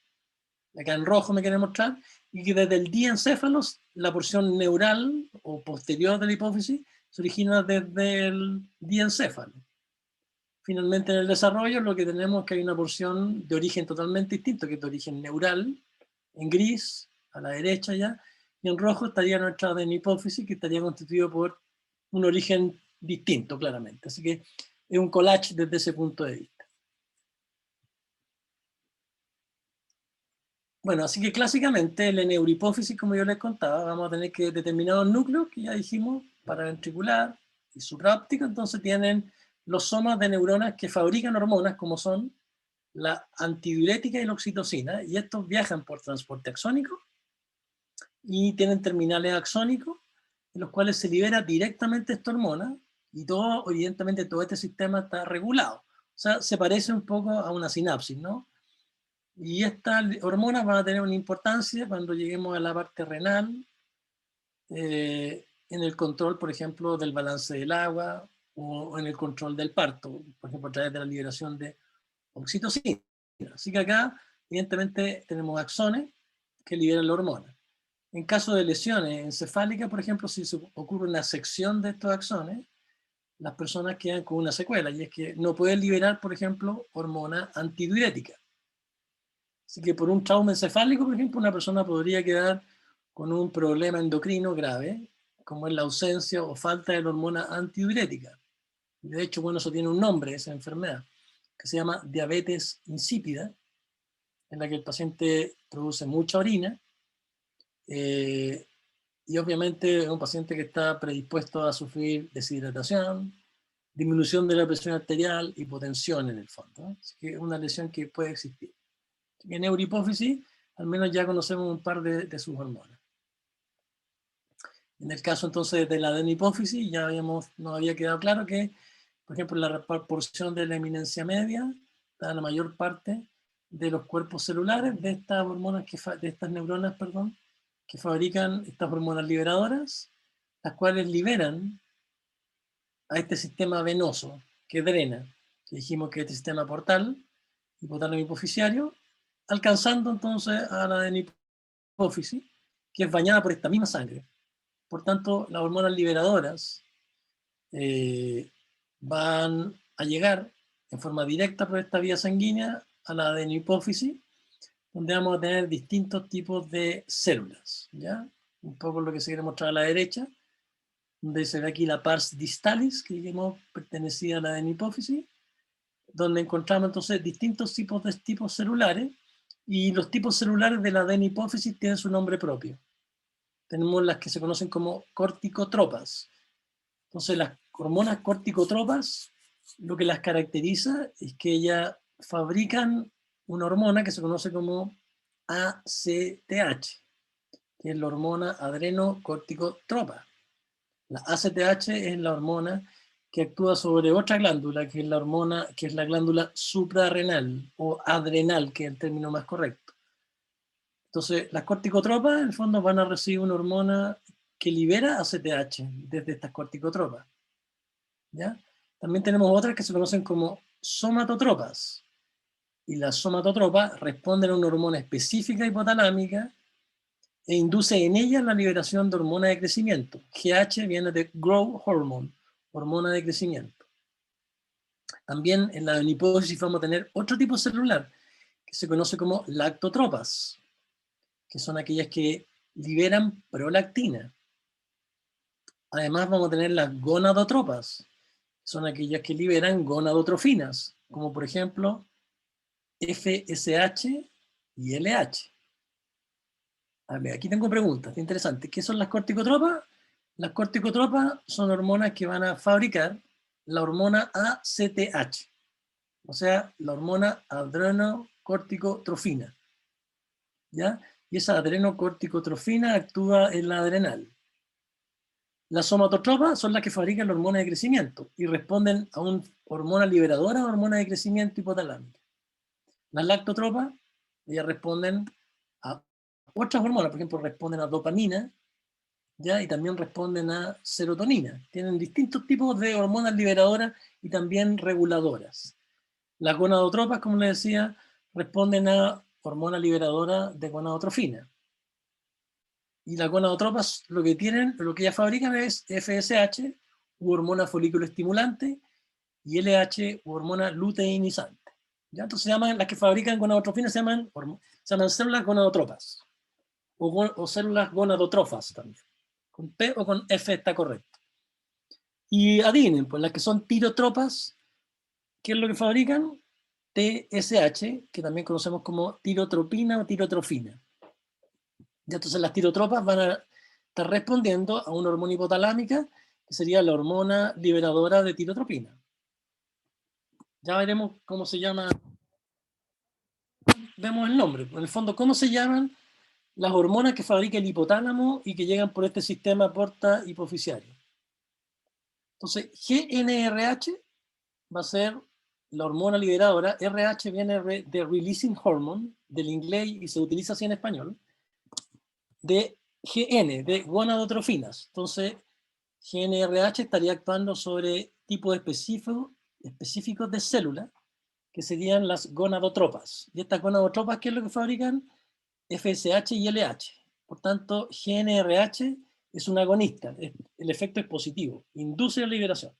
acá en rojo me quiere mostrar, y que desde el diencéfalos, la porción neural o posterior de la hipófisis se origina desde el diencéfalo. Finalmente en el desarrollo lo que tenemos es que hay una porción de origen totalmente distinto, que es de origen neural, en gris, a la derecha ya, y en rojo estaría nuestra adenohipófisis, que estaría constituido por un origen distinto, claramente. Así que es un collage desde ese punto de vista. Bueno, así que clásicamente la neurohipófisis, como yo les contaba, vamos a tener que determinados núcleos, que ya dijimos, paraventricular y supraóptico, entonces tienen los somas de neuronas que fabrican hormonas, como son la antidiurética y la oxitocina, y estos viajan por transporte axónico y tienen terminales axónicos, en los cuales se libera directamente esta hormona, y todo, evidentemente, todo este sistema está regulado. O sea, se parece un poco a una sinapsis, ¿no? Y estas hormonas van a tener una importancia cuando lleguemos a la parte renal, en el control, por ejemplo, del balance del agua o en el control del parto, por ejemplo, a través de la liberación de oxitocina. Así que acá, evidentemente, tenemos axones que liberan la hormona. En caso de lesiones encefálicas, por ejemplo, si se ocurre una sección de estos axones, las personas quedan con una secuela, y es que no pueden liberar, por ejemplo, hormona antidiurética. Así que por un trauma encefálico, por ejemplo, una persona podría quedar con un problema endocrino grave, como es la ausencia o falta de la hormona antidiurética. De hecho, bueno, eso tiene un nombre, esa enfermedad, que se llama diabetes insípida, en la que el paciente produce mucha orina, y obviamente es un paciente que está predispuesto a sufrir deshidratación, disminución de la presión arterial, hipotensión en el fondo, ¿no? Así que es una lesión que puede existir. En neurohipófisis, al menos ya conocemos un par de sus hormonas. En el caso entonces de la adenopófisis, ya nos había quedado claro que, por ejemplo, la porción de la eminencia media está la mayor parte de los cuerpos celulares de estas hormonas, de estas neuronas, perdón, que fabrican estas hormonas liberadoras, las cuales liberan a este sistema venoso que drena, que dijimos que este sistema portal, hipotálamo hipoficiario, alcanzando entonces a la adenopófisis, que es bañada por esta misma sangre. Por tanto, las hormonas liberadoras van a llegar en forma directa por esta vía sanguínea a la adenopófisis, donde vamos a tener distintos tipos de células, ¿ya? Un poco lo que se quiere mostrar a la derecha, donde se ve aquí la pars distalis, que digamos pertenecía a la adenopófisis, donde encontramos entonces distintos tipos celulares, y los tipos celulares de la adenopófisis tienen su nombre propio. Tenemos las que se conocen como corticotropas. Entonces las hormonas corticotropas, lo que las caracteriza es que ellas fabrican una hormona que se conoce como ACTH, que es la hormona adrenocorticotropa. La ACTH es la hormona que actúa sobre otra glándula, que es la hormona, que es la glándula suprarrenal o adrenal, que es el término más correcto. Entonces, las corticotropas, en el fondo, van a recibir una hormona que libera ACTH desde estas corticotropas, ¿ya? También tenemos otras que se conocen como somatotropas. Y las somatotropas responden a una hormona específica hipotalámica e induce en ella la liberación de hormona de crecimiento. GH viene de Growth Hormone, hormona de crecimiento. También en la adenopófisis vamos a tener otro tipo celular que se conoce como lactotropas, que son aquellas que liberan prolactina. Además vamos a tener las gonadotropas, que son aquellas que liberan gonadotrofinas, como por ejemplo FSH y LH. A ver, aquí tengo preguntas interesantes. ¿Qué son las corticotropas? Las corticotropas son hormonas que van a fabricar la hormona ACTH, o sea, la hormona adrenocorticotrofina, ¿ya? Y esa adrenocorticotrofina actúa en la adrenal. Las somatotropas son las que fabrican la hormona de crecimiento y responden a una hormona liberadora o hormona de crecimiento hipotalámica. Las lactotropas, ellas responden a otras hormonas, por ejemplo, responden a dopamina, ¿ya? Y también responden a serotonina. Tienen distintos tipos de hormonas liberadoras y también reguladoras. Las gonadotropas, como les decía, responden a hormona liberadora de gonadotrofina. Y las gonadotropas lo que tienen, lo que ellas fabrican es FSH, u hormona folículo estimulante, y LH, u hormona luteinizante. ¿Ya? Entonces las que fabrican gonadotrofina se llaman células gonadotropas, o células gonadotrofas también. Con P o con F está correcto. Y adivinen, pues las que son tirotropas, ¿qué es lo que fabrican? TSH, que también conocemos como tirotropina o tirotrofina. Ya, entonces las tirotropas van a estar respondiendo a una hormona hipotalámica, que sería la hormona liberadora de tirotropina. Ya veremos cómo se llama, vemos el nombre, en el fondo, cómo se llaman las hormonas que fabrica el hipotálamo y que llegan por este sistema porta hipoficiario. Entonces, GNRH va a ser la hormona liberadora, RH viene de Releasing Hormone, del inglés y se utiliza así en español, de GN, de gonadotrofinas. Entonces, GNRH estaría actuando sobre tipos específicos de células, que serían las gonadotropas. Y estas gonadotropas, ¿qué es lo que fabrican? FSH y LH. Por tanto, GNRH es un agonista, el efecto es positivo, induce la liberación.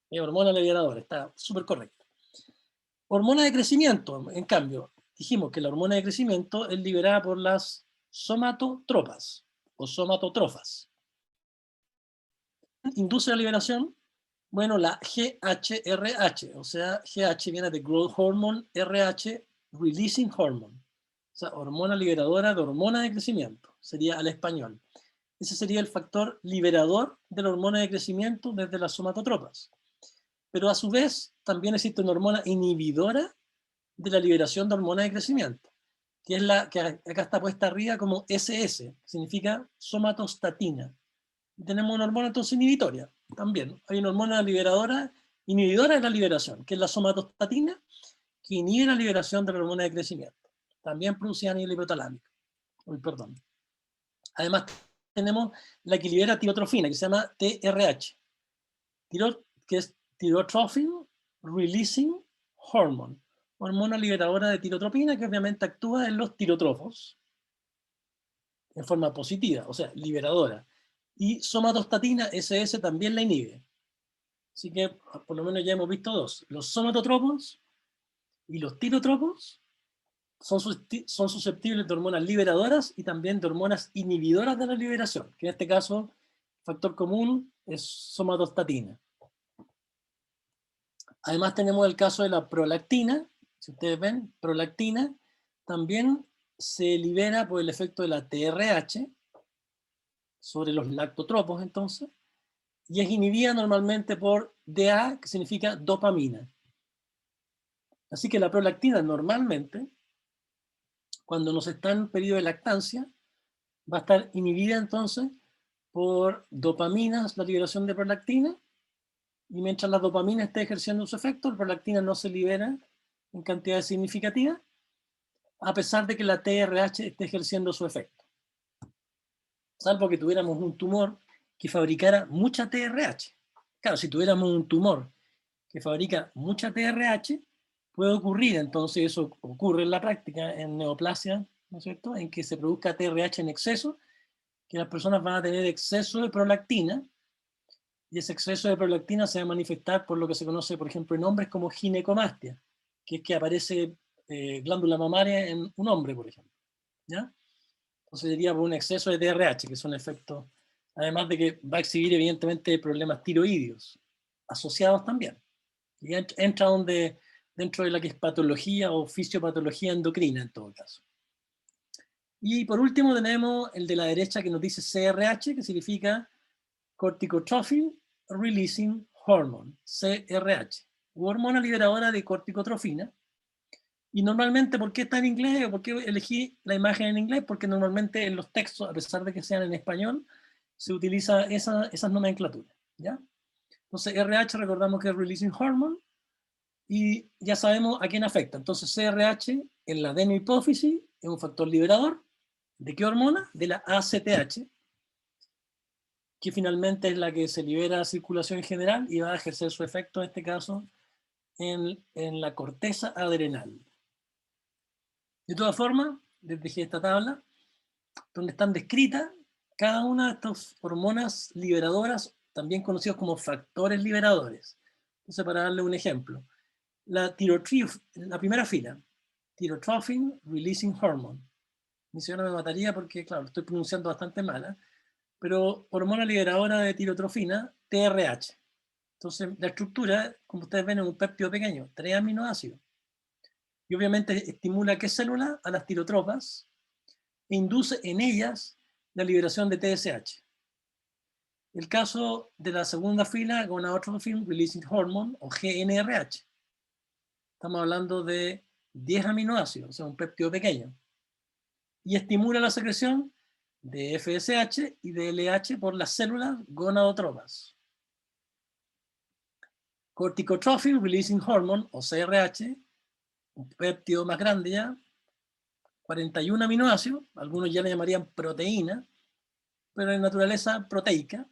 Es hormona liberadora, está súper correcto. Hormona de crecimiento, en cambio, dijimos que la hormona de crecimiento es liberada por las somatotropas o somatotrofas. Induce la liberación, bueno, la GHRH, o sea, GH viene de Growth Hormone, RH, Releasing Hormone. O sea, hormona liberadora de hormona de crecimiento, sería al español. Ese sería el factor liberador de la hormona de crecimiento desde las somatotropas. Pero a su vez, también existe una hormona inhibidora de la liberación de hormona de crecimiento, que es la que acá está puesta arriba como SS, que significa somatostatina. Y tenemos una hormona entonces inhibitoria también. Hay una hormona liberadora, inhibidora de la liberación, que es la somatostatina, que inhibe la liberación de la hormona de crecimiento. También produce anhídrido hipotalámico. Uy, perdón. Además, tenemos la que libera tirotrofina, que se llama TRH, que es Tyrotrophin Releasing Hormone, hormona liberadora de tirotropina que obviamente actúa en los tirotrofos en forma positiva, o sea, liberadora. Y somatostatina SS también la inhibe. Así que por lo menos ya hemos visto dos. Los somatotropos y los tirotropos son susceptibles de hormonas liberadoras y también de hormonas inhibidoras de la liberación, que en este caso, el factor común es somatostatina. Además tenemos el caso de la prolactina. Si ustedes ven, prolactina también se libera por el efecto de la TRH sobre los lactotropos entonces, y es inhibida normalmente por DA, que significa dopamina. Así que la prolactina normalmente, cuando nos está en periodo de lactancia, va a estar inhibida entonces por dopaminas, la liberación de prolactina, y mientras la dopamina esté ejerciendo su efecto, la prolactina no se libera en cantidades significativas, a pesar de que la TRH esté ejerciendo su efecto. Salvo que tuviéramos un tumor que fabricara mucha TRH. Claro, si tuviéramos un tumor que fabrica mucha TRH, puede ocurrir, entonces eso ocurre en la práctica, en neoplasia, ¿no es cierto?, en que se produzca TRH en exceso, que las personas van a tener exceso de prolactina, y ese exceso de prolactina se va a manifestar por lo que se conoce, por ejemplo, en hombres como ginecomastia, que es que aparece glándula mamaria en un hombre, por ejemplo. ¿Ya? Entonces sería por un exceso de TRH, que son efectos, además de que va a exhibir evidentemente problemas tiroideos asociados también. Y entra dentro de la que es patología o fisiopatología endocrina en todo caso. Y por último tenemos el de la derecha que nos dice CRH, que significa Corticotrophin Releasing Hormone, CRH, u hormona liberadora de corticotrofina. Y normalmente, ¿por qué está en inglés? ¿O por qué elegí la imagen en inglés? Porque normalmente en los textos, a pesar de que sean en español, se utiliza esas nomenclaturas, ¿ya? Entonces, RH recordamos que es Releasing Hormone, y ya sabemos a quién afecta. Entonces, CRH en la adenohipófisis es un factor liberador. ¿De qué hormona? De la ACTH, que finalmente es la que se libera a circulación general y va a ejercer su efecto, en este caso, en la corteza adrenal. De todas formas, les dejé esta tabla donde están descritas cada una de estas hormonas liberadoras, también conocidos como factores liberadores. Entonces, para darle un ejemplo, la primera fila, Tyrotrophin Releasing Hormone. Mi señora me mataría porque, claro, lo estoy pronunciando bastante mal, pero hormona liberadora de tirotrofina, TRH. Entonces, la estructura, como ustedes ven, es un péptido pequeño, 3 aminoácidos. Y obviamente estimula ¿qué célula? A las tirotropas, e induce en ellas la liberación de TSH. El caso de la segunda fila, Gonadotrophin Releasing Hormone, o GNRH. Estamos hablando de 10 aminoácidos, o sea, un péptido pequeño. Y estimula la secreción de FSH y de LH por las células gonadotropas. corticotrophic releasing hormone, o CRH, un péptido más grande ya, 41 aminoácidos, algunos ya le llamarían proteína, pero en naturaleza proteica,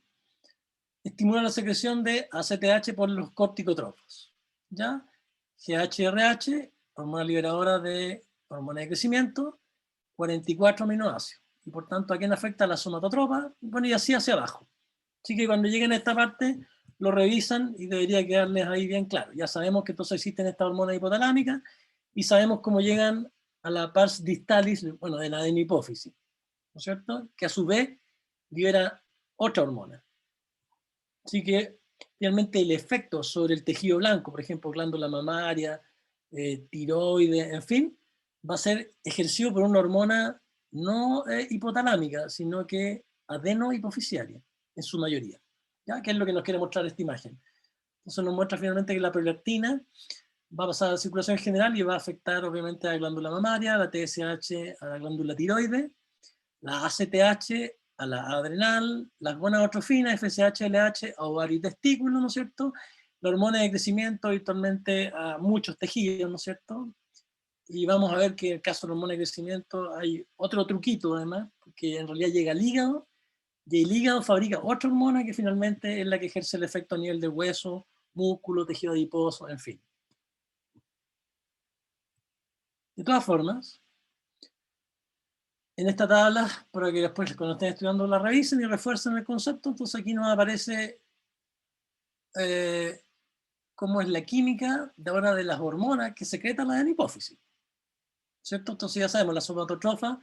estimula la secreción de ACTH por los corticotropos. ¿Ya? GHRH, hormona liberadora de hormona de crecimiento, 44 aminoácidos. Y por tanto, ¿a quién afecta? La somatotropa. Bueno, y así hacia abajo. Así que cuando lleguen a esta parte, lo revisan y debería quedarles ahí bien claro. Ya sabemos que entonces existen estas hormonas hipotalámicas y sabemos cómo llegan a la pars distalis, bueno, de la adenohipófisis, ¿no es cierto? Que a su vez libera otra hormona. Así que realmente el efecto sobre el tejido blanco, por ejemplo, glándula mamaria, tiroides, en fin, va a ser ejercido por una hormona no hipotalámica, sino que adenohipoficiaria, en su mayoría. ¿Ya? Que es lo que nos quiere mostrar esta imagen. Eso nos muestra finalmente que la prolactina va a pasar a la circulación general y va a afectar obviamente a la glándula mamaria, a la TSH, a la glándula tiroide, la ACTH a la adrenal, las gonadotrofinas, FSH, LH, a ovario y testículo, ¿no es cierto? La hormona de crecimiento habitualmente a muchos tejidos, ¿no es cierto? Y vamos a ver que en el caso de la hormona de crecimiento hay otro truquito además, que en realidad llega al hígado, y el hígado fabrica otra hormona que finalmente es la que ejerce el efecto a nivel de hueso, músculo, tejido adiposo, en fin. De todas formas, en esta tabla, para que después cuando estén estudiando la revisen y refuercen el concepto, entonces aquí nos aparece cómo es la química de ahora de las hormonas que secretan la hipófisis. ¿Cierto? Entonces ya sabemos, la somatotrofa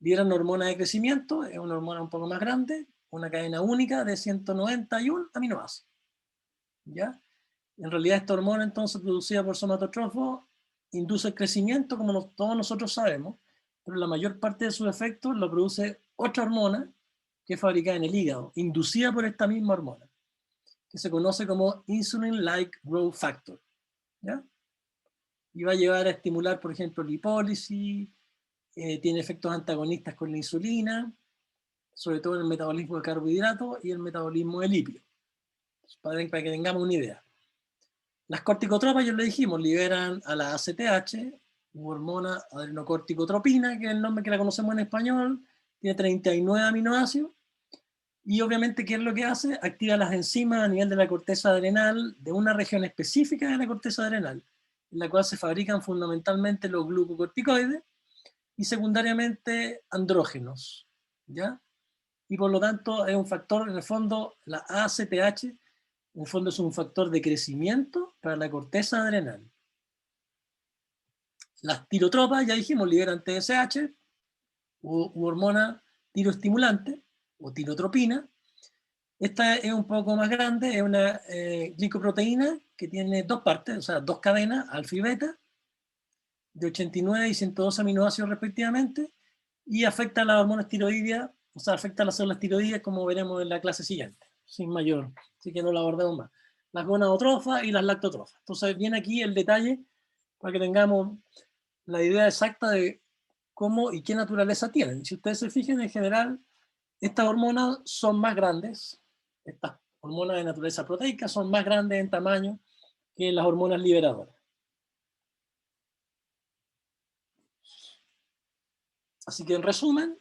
liberan hormona de crecimiento, es una hormona un poco más grande, una cadena única de 191 aminoácidos. ¿Ya? En realidad esta hormona entonces producida por somatotrofo induce el crecimiento como todos nosotros sabemos, pero la mayor parte de sus efectos lo produce otra hormona que es fabricada en el hígado, inducida por esta misma hormona, que se conoce como insulin-like growth factor. ¿Ya? Y va a llevar a estimular, por ejemplo, lipólisis, tiene efectos antagonistas con la insulina, sobre todo en el metabolismo de carbohidratos y el metabolismo de lípidos, para que tengamos una idea. Las corticotropas, ya lo dijimos, liberan a la ACTH, hormona adrenocorticotropina, que es el nombre que la conocemos en español, tiene 39 aminoácidos, y obviamente, ¿qué es lo que hace? Activa las enzimas a nivel de la corteza adrenal, de una región específica de la corteza adrenal, en la cual se fabrican fundamentalmente los glucocorticoides y secundariamente andrógenos, ¿ya? Y por lo tanto es un factor, en el fondo, la ACTH, en el fondo es un factor de crecimiento para la corteza adrenal. Las tirotropas, ya dijimos, liberan TSH, u hormona tiroestimulante, o tirotropina. Esta es un poco más grande, es una glicoproteína que tiene dos partes, o sea, dos cadenas, alfa y beta, de 89 y 102 aminoácidos respectivamente, y afecta a las hormonas tiroideas, o sea, afecta a las células tiroideas, como veremos en la clase siguiente, sin mayor, así que no la abordemos más. Las gonadotrofas y las lactotrofas. Entonces viene aquí el detalle para que tengamos la idea exacta de cómo y qué naturaleza tienen. Si ustedes se fijan, en general, estas hormonas son más grandes, estas hormonas de naturaleza proteica son más grandes en tamaño que las hormonas liberadoras. Así que en resumen,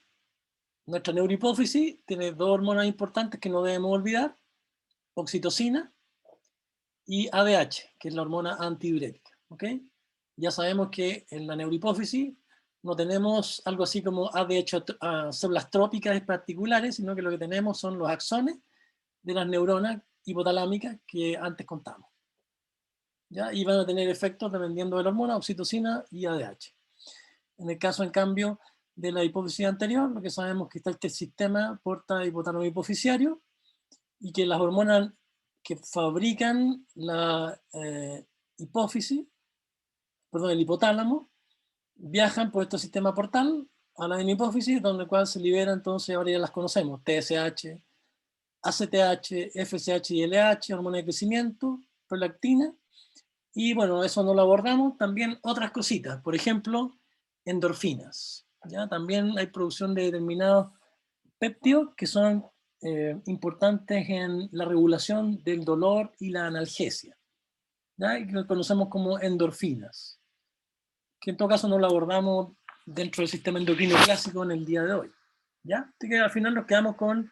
nuestra neurohipófisis tiene dos hormonas importantes que no debemos olvidar, oxitocina y ADH, que es la hormona antidiurética. ¿Okay? Ya sabemos que en la neurohipófisis no tenemos algo así como ADH, células trópicas particulares, sino que lo que tenemos son los axones de las neuronas hipotalámicas que antes contamos. ¿Ya? Y van a tener efectos dependiendo de la hormona, oxitocina y ADH. En el caso, en cambio, de la hipófisis anterior, lo que sabemos es que está este sistema porta hipotálamo hipoficiario y que las hormonas que fabrican la hipófisis, perdón, el hipotálamo, viajan por este sistema portal a la hipófisis, donde cual se libera entonces, ahora ya las conocemos, TSH, ACTH, FSH y LH, hormona de crecimiento, prolactina, y bueno, eso no lo abordamos, también otras cositas, por ejemplo, endorfinas. ¿Ya? También hay producción de determinados péptidos que son importantes en la regulación del dolor y la analgesia. ¿ya? Y que conocemos como endorfinas, que en todo caso no lo abordamos dentro del sistema endocrino clásico en el día de hoy. ¿Ya? Así que al final nos quedamos con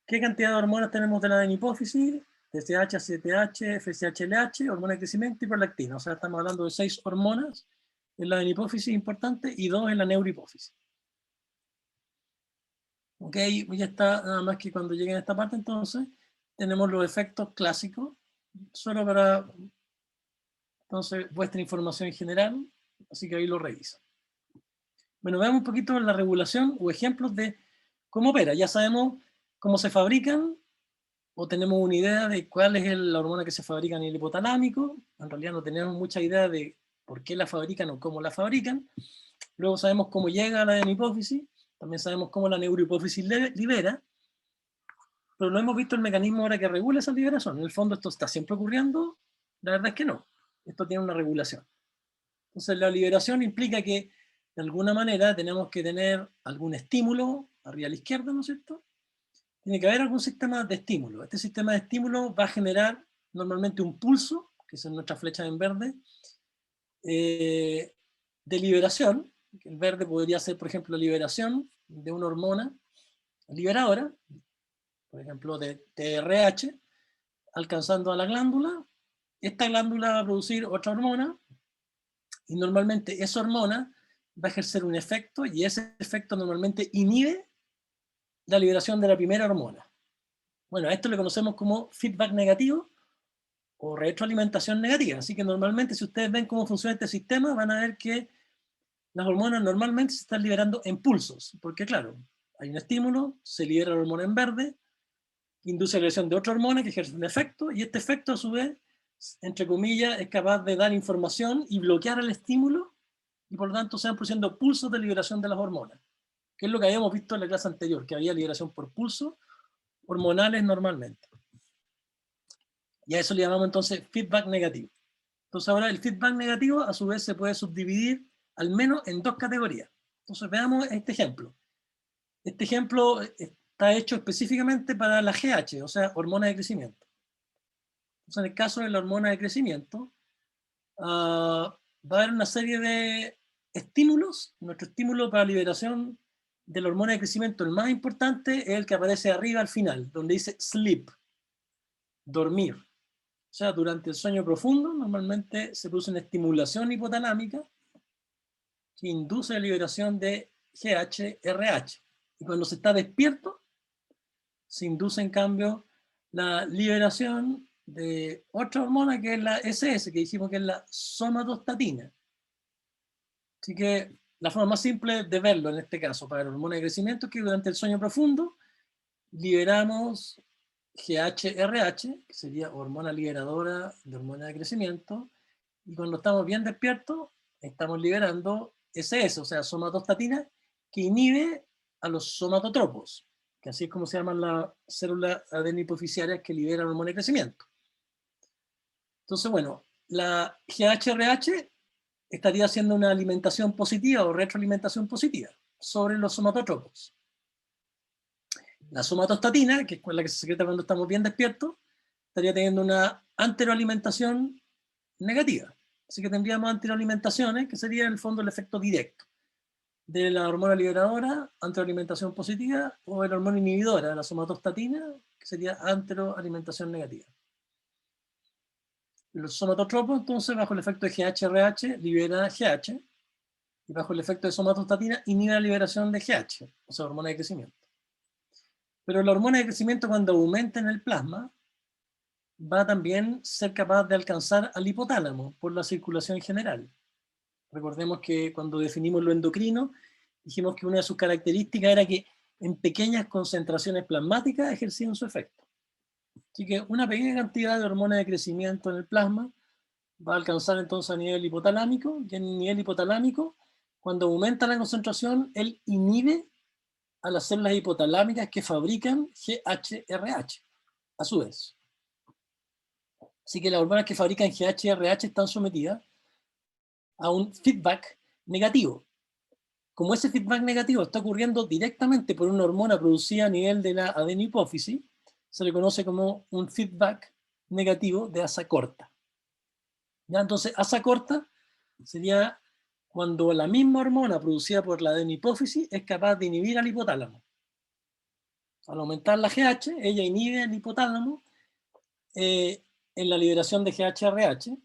qué cantidad de hormonas tenemos de la adenohipófisis: TSH, ACTH, FSH-LH, hormona de crecimiento y prolactina. O sea, estamos hablando de 6 hormonas en la adenohipófisis importante y 2 en la neurohipófisis. Ok, ya está, nada más que cuando lleguen a esta parte entonces tenemos los efectos clásicos, solo para entonces vuestra información en general, así que ahí lo revisan. Bueno, veamos un poquito la regulación o ejemplos de cómo opera. Ya sabemos cómo se fabrican, o tenemos una idea de cuál es la hormona que se fabrica en el hipotalámico. En realidad no tenemos mucha idea de por qué la fabrican o cómo la fabrican. Luego sabemos cómo llega a la hipófisis, también sabemos cómo la neurohipófisis libera, pero no hemos visto el mecanismo ahora que regula esa liberación. En el fondo esto está siempre ocurriendo, la verdad es que no. Esto tiene una regulación. Entonces la liberación implica que de alguna manera tenemos que tener algún estímulo arriba a la izquierda, ¿no es cierto? Tiene que haber algún sistema de estímulo. Este sistema de estímulo va a generar normalmente un pulso, que es nuestra flecha en verde, de liberación. El verde podría ser, por ejemplo, la liberación de una hormona liberadora, por ejemplo, de TRH, alcanzando a la glándula. Esta glándula va a producir otra hormona, y normalmente esa hormona va a ejercer un efecto, y ese efecto normalmente inhibe la liberación de la primera hormona. Bueno, a esto le conocemos como feedback negativo o retroalimentación negativa. Así que normalmente, si ustedes ven cómo funciona este sistema, van a ver que las hormonas normalmente se están liberando en pulsos, porque claro, hay un estímulo, se libera la hormona en verde, induce la liberación de otra hormona que ejerce un efecto, y este efecto a su vez, entre comillas, es capaz de dar información y bloquear el estímulo, y por lo tanto se van produciendo pulsos de liberación de las hormonas, que es lo que habíamos visto en la clase anterior, que había liberación por pulso hormonales normalmente. Y a eso le llamamos entonces feedback negativo. Entonces ahora el feedback negativo a su vez se puede subdividir al menos en 2 categorías. Entonces veamos este ejemplo. Este ejemplo está hecho específicamente para la GH, o sea, hormona de crecimiento. Entonces en el caso de la hormona de crecimiento, va a haber una serie de estímulos. Nuestro estímulo para liberación de la hormona de crecimiento, el más importante, es el que aparece arriba al final, donde dice sleep, dormir. O sea, durante el sueño profundo normalmente se produce una estimulación hipotalámica que induce la liberación de GH-RH. Y cuando se está despierto, se induce en cambio la liberación de otra hormona que es la SS, que dijimos que es la somatostatina. Así que la forma más simple de verlo en este caso para la hormona de crecimiento es que durante el sueño profundo liberamos GH-RH, que sería hormona liberadora de hormona de crecimiento, y cuando estamos bien despiertos, estamos liberando SS, o sea, somatostatina, que inhibe a los somatotropos, que así es como se llaman las células adenohipoficiarias que liberan hormona de crecimiento. Entonces, bueno, la GH-RH estaría haciendo una alimentación positiva o retroalimentación positiva sobre los somatotropos. La somatostatina, que es la que se secreta cuando estamos bien despiertos, estaría teniendo una anteroalimentación negativa. Así que tendríamos anteroalimentaciones, que sería en el fondo el efecto directo de la hormona liberadora, anteroalimentación positiva, o de la hormona inhibidora, la somatostatina, que sería anteroalimentación negativa. Los somatotropos, entonces, bajo el efecto de GH-RH, libera GH, y bajo el efecto de somatostatina, inhibe la liberación de GH, o sea, hormona de crecimiento. Pero la hormona de crecimiento, cuando aumenta en el plasma, va a también ser capaz de alcanzar al hipotálamo por la circulación general. Recordemos que cuando definimos lo endocrino, dijimos que una de sus características era que en pequeñas concentraciones plasmáticas ejercían su efecto. Así que una pequeña cantidad de hormona de crecimiento en el plasma va a alcanzar entonces a nivel hipotalámico, y en nivel hipotalámico, cuando aumenta la concentración, él inhibe a las células hipotalámicas que fabrican GH-RH, a su vez. Así que las hormonas que fabrican GH-RH están sometidas a un feedback negativo. Como ese feedback negativo está ocurriendo directamente por una hormona producida a nivel de la adenohipófisis, se le conoce como un feedback negativo de asa corta. ¿Ya? Entonces, asa corta sería cuando la misma hormona producida por la adenohipófisis es capaz de inhibir al hipotálamo. Al aumentar la GH, ella inhibe al hipotálamo en la liberación de GHRH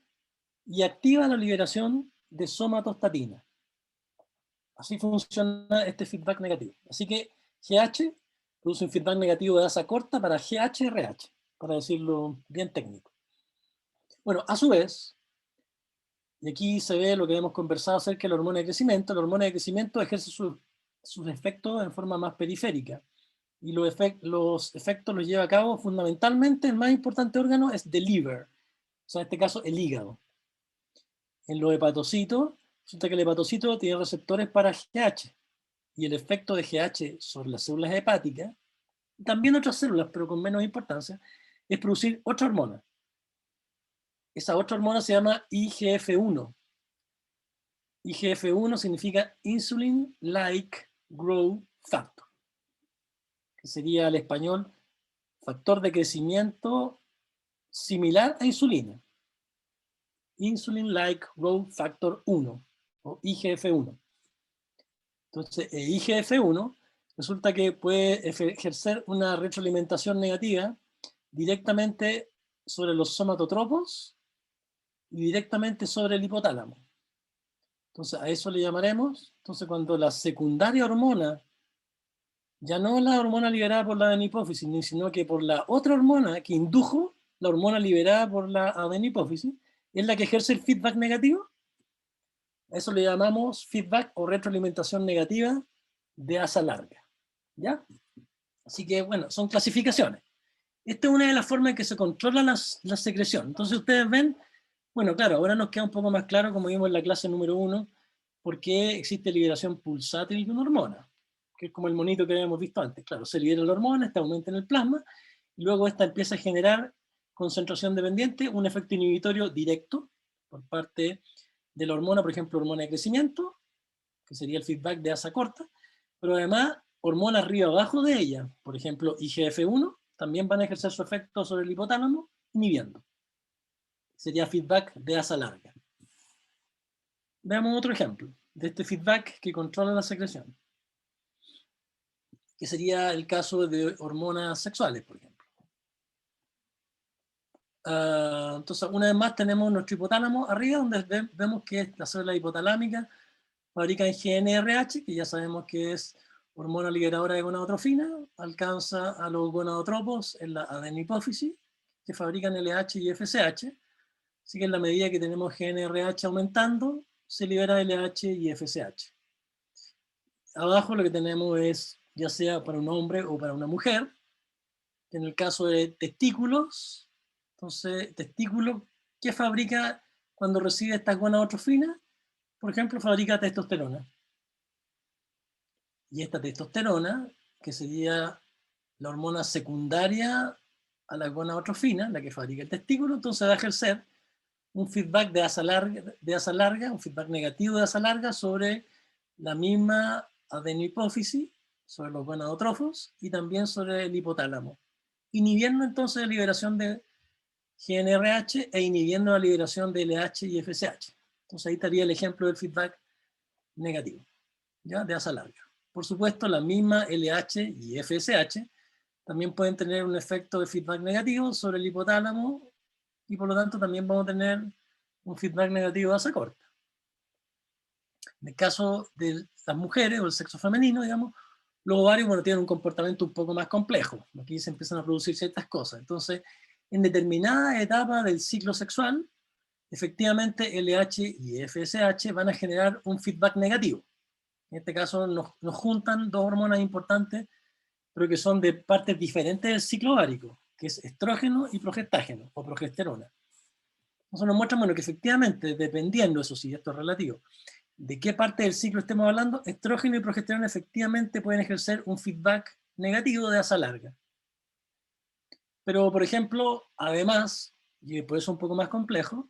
y activa la liberación de somatostatina. Así funciona este feedback negativo. Así que GH produce un feedback negativo de asa corta para GHRH, para decirlo bien técnico. Bueno, a su vez, y aquí se ve lo que hemos conversado acerca de la hormona de crecimiento ejerce sus efectos en forma más periférica. Y los efectos los lleva a cabo fundamentalmente, el más importante órgano es the liver, o sea, en este caso el hígado. En los hepatocitos, resulta que el hepatocito tiene receptores para GH, y el efecto de GH sobre las células hepáticas, y también otras células, pero con menos importancia, es producir otra hormona. Esa otra hormona se llama IGF-1. IGF-1 significa Insulin-like Growth Factor, que sería al español factor de crecimiento similar a insulina. Insulin-like Growth Factor 1, o IGF-1. Entonces, el IGF-1 resulta que puede ejercer una retroalimentación negativa directamente sobre los somatotropos y directamente sobre el hipotálamo. Entonces, a eso le llamaremos, entonces cuando la secundaria hormona, ya no la hormona liberada por la adenohipófisis, sino que por la otra hormona que indujo la hormona liberada por la adenohipófisis, es la que ejerce el feedback negativo. A eso le llamamos feedback o retroalimentación negativa de asa larga. ¿Ya? Así que, bueno, son clasificaciones. Esta es una de las formas en que se controla la secreción. Entonces ustedes ven, bueno, claro, ahora nos queda un poco más claro, como vimos en la clase número 1, por qué existe liberación pulsátil de una hormona, que es como el monito que habíamos visto antes. Claro, se libera la hormona, esta aumenta en el plasma, y luego esta empieza a generar concentración dependiente, un efecto inhibitorio directo por parte de la hormona, por ejemplo, hormona de crecimiento, que sería el feedback de asa corta, pero además hormonas arriba abajo de ella, por ejemplo, IGF-1, también van a ejercer su efecto sobre el hipotálamo, inhibiendo. Sería feedback de asa larga. Veamos otro ejemplo de este feedback que controla la secreción, que sería el caso de hormonas sexuales, por ejemplo. Entonces, una vez más tenemos nuestro hipotálamo arriba, donde vemos que las células hipotalámicas fabrican GNRH, que ya sabemos que es hormona liberadora de gonadotrofina, alcanza a los gonadotropos en la adenohipófisis, que fabrican LH y FSH. Así que en la medida que tenemos GNRH aumentando, se libera LH y FSH. Abajo lo que tenemos es, ya sea para un hombre o para una mujer, en el caso de testículos, entonces, testículo, ¿qué fabrica cuando recibe esta gonadotrofina? Por ejemplo, fabrica testosterona. Y esta testosterona, que sería la hormona secundaria a la gonadotrofina, la que fabrica el testículo, entonces va a ejercer un feedback de asa larga, un feedback negativo de asa larga sobre la misma adenohipófisis, sobre los gonadotrofos y también sobre el hipotálamo, inhibiendo entonces la liberación de GNRH e inhibiendo la liberación de LH y FSH. Entonces ahí estaría el ejemplo del feedback negativo, ¿ya? De asa larga. Por supuesto, la misma LH y FSH también pueden tener un efecto de feedback negativo sobre el hipotálamo y por lo tanto también vamos a tener un feedback negativo de asa corta. En el caso de las mujeres o el sexo femenino, digamos, los ovarios, bueno, tienen un comportamiento un poco más complejo. Aquí se empiezan a producir ciertas cosas. Entonces, en determinada etapa del ciclo sexual, efectivamente LH y FSH van a generar un feedback negativo. En este caso nos juntan dos hormonas importantes, pero que son de partes diferentes del ciclo ovárico, que es estrógeno y progestágeno, o progesterona. Entonces nos muestran, bueno, que efectivamente, dependiendo, eso sí, esto es relativo, de qué parte del ciclo estemos hablando, estrógeno y progesterona efectivamente pueden ejercer un feedback negativo de asa larga. Pero, por ejemplo, además, y por eso un poco más complejo,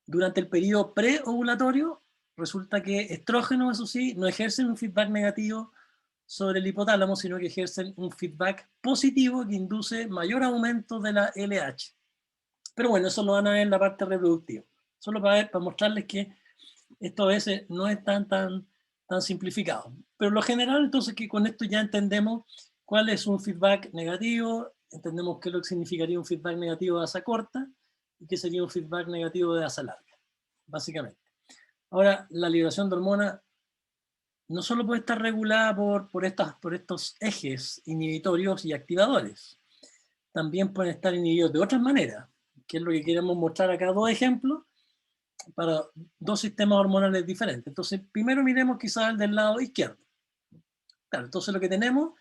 durante el periodo preovulatorio, resulta que estrógenos, eso sí, no ejercen un feedback negativo sobre el hipotálamo, sino que ejercen un feedback positivo que induce mayor aumento de la LH. Pero bueno, eso lo van a ver en la parte reproductiva. Solo para mostrarles que esto a veces no es tan simplificado. Pero lo general, entonces, que con esto ya entendemos cuál es un feedback negativo, entendemos qué es lo que significaría un feedback negativo de asa corta y qué sería un feedback negativo de asa larga, básicamente. Ahora, la liberación de hormonas no solo puede estar regulada por estos ejes inhibitorios y activadores, también pueden estar inhibidos de otras maneras, que es lo que queremos mostrar acá, dos ejemplos para dos sistemas hormonales diferentes. Entonces, primero miremos quizás el del lado izquierdo. Claro, entonces lo que tenemos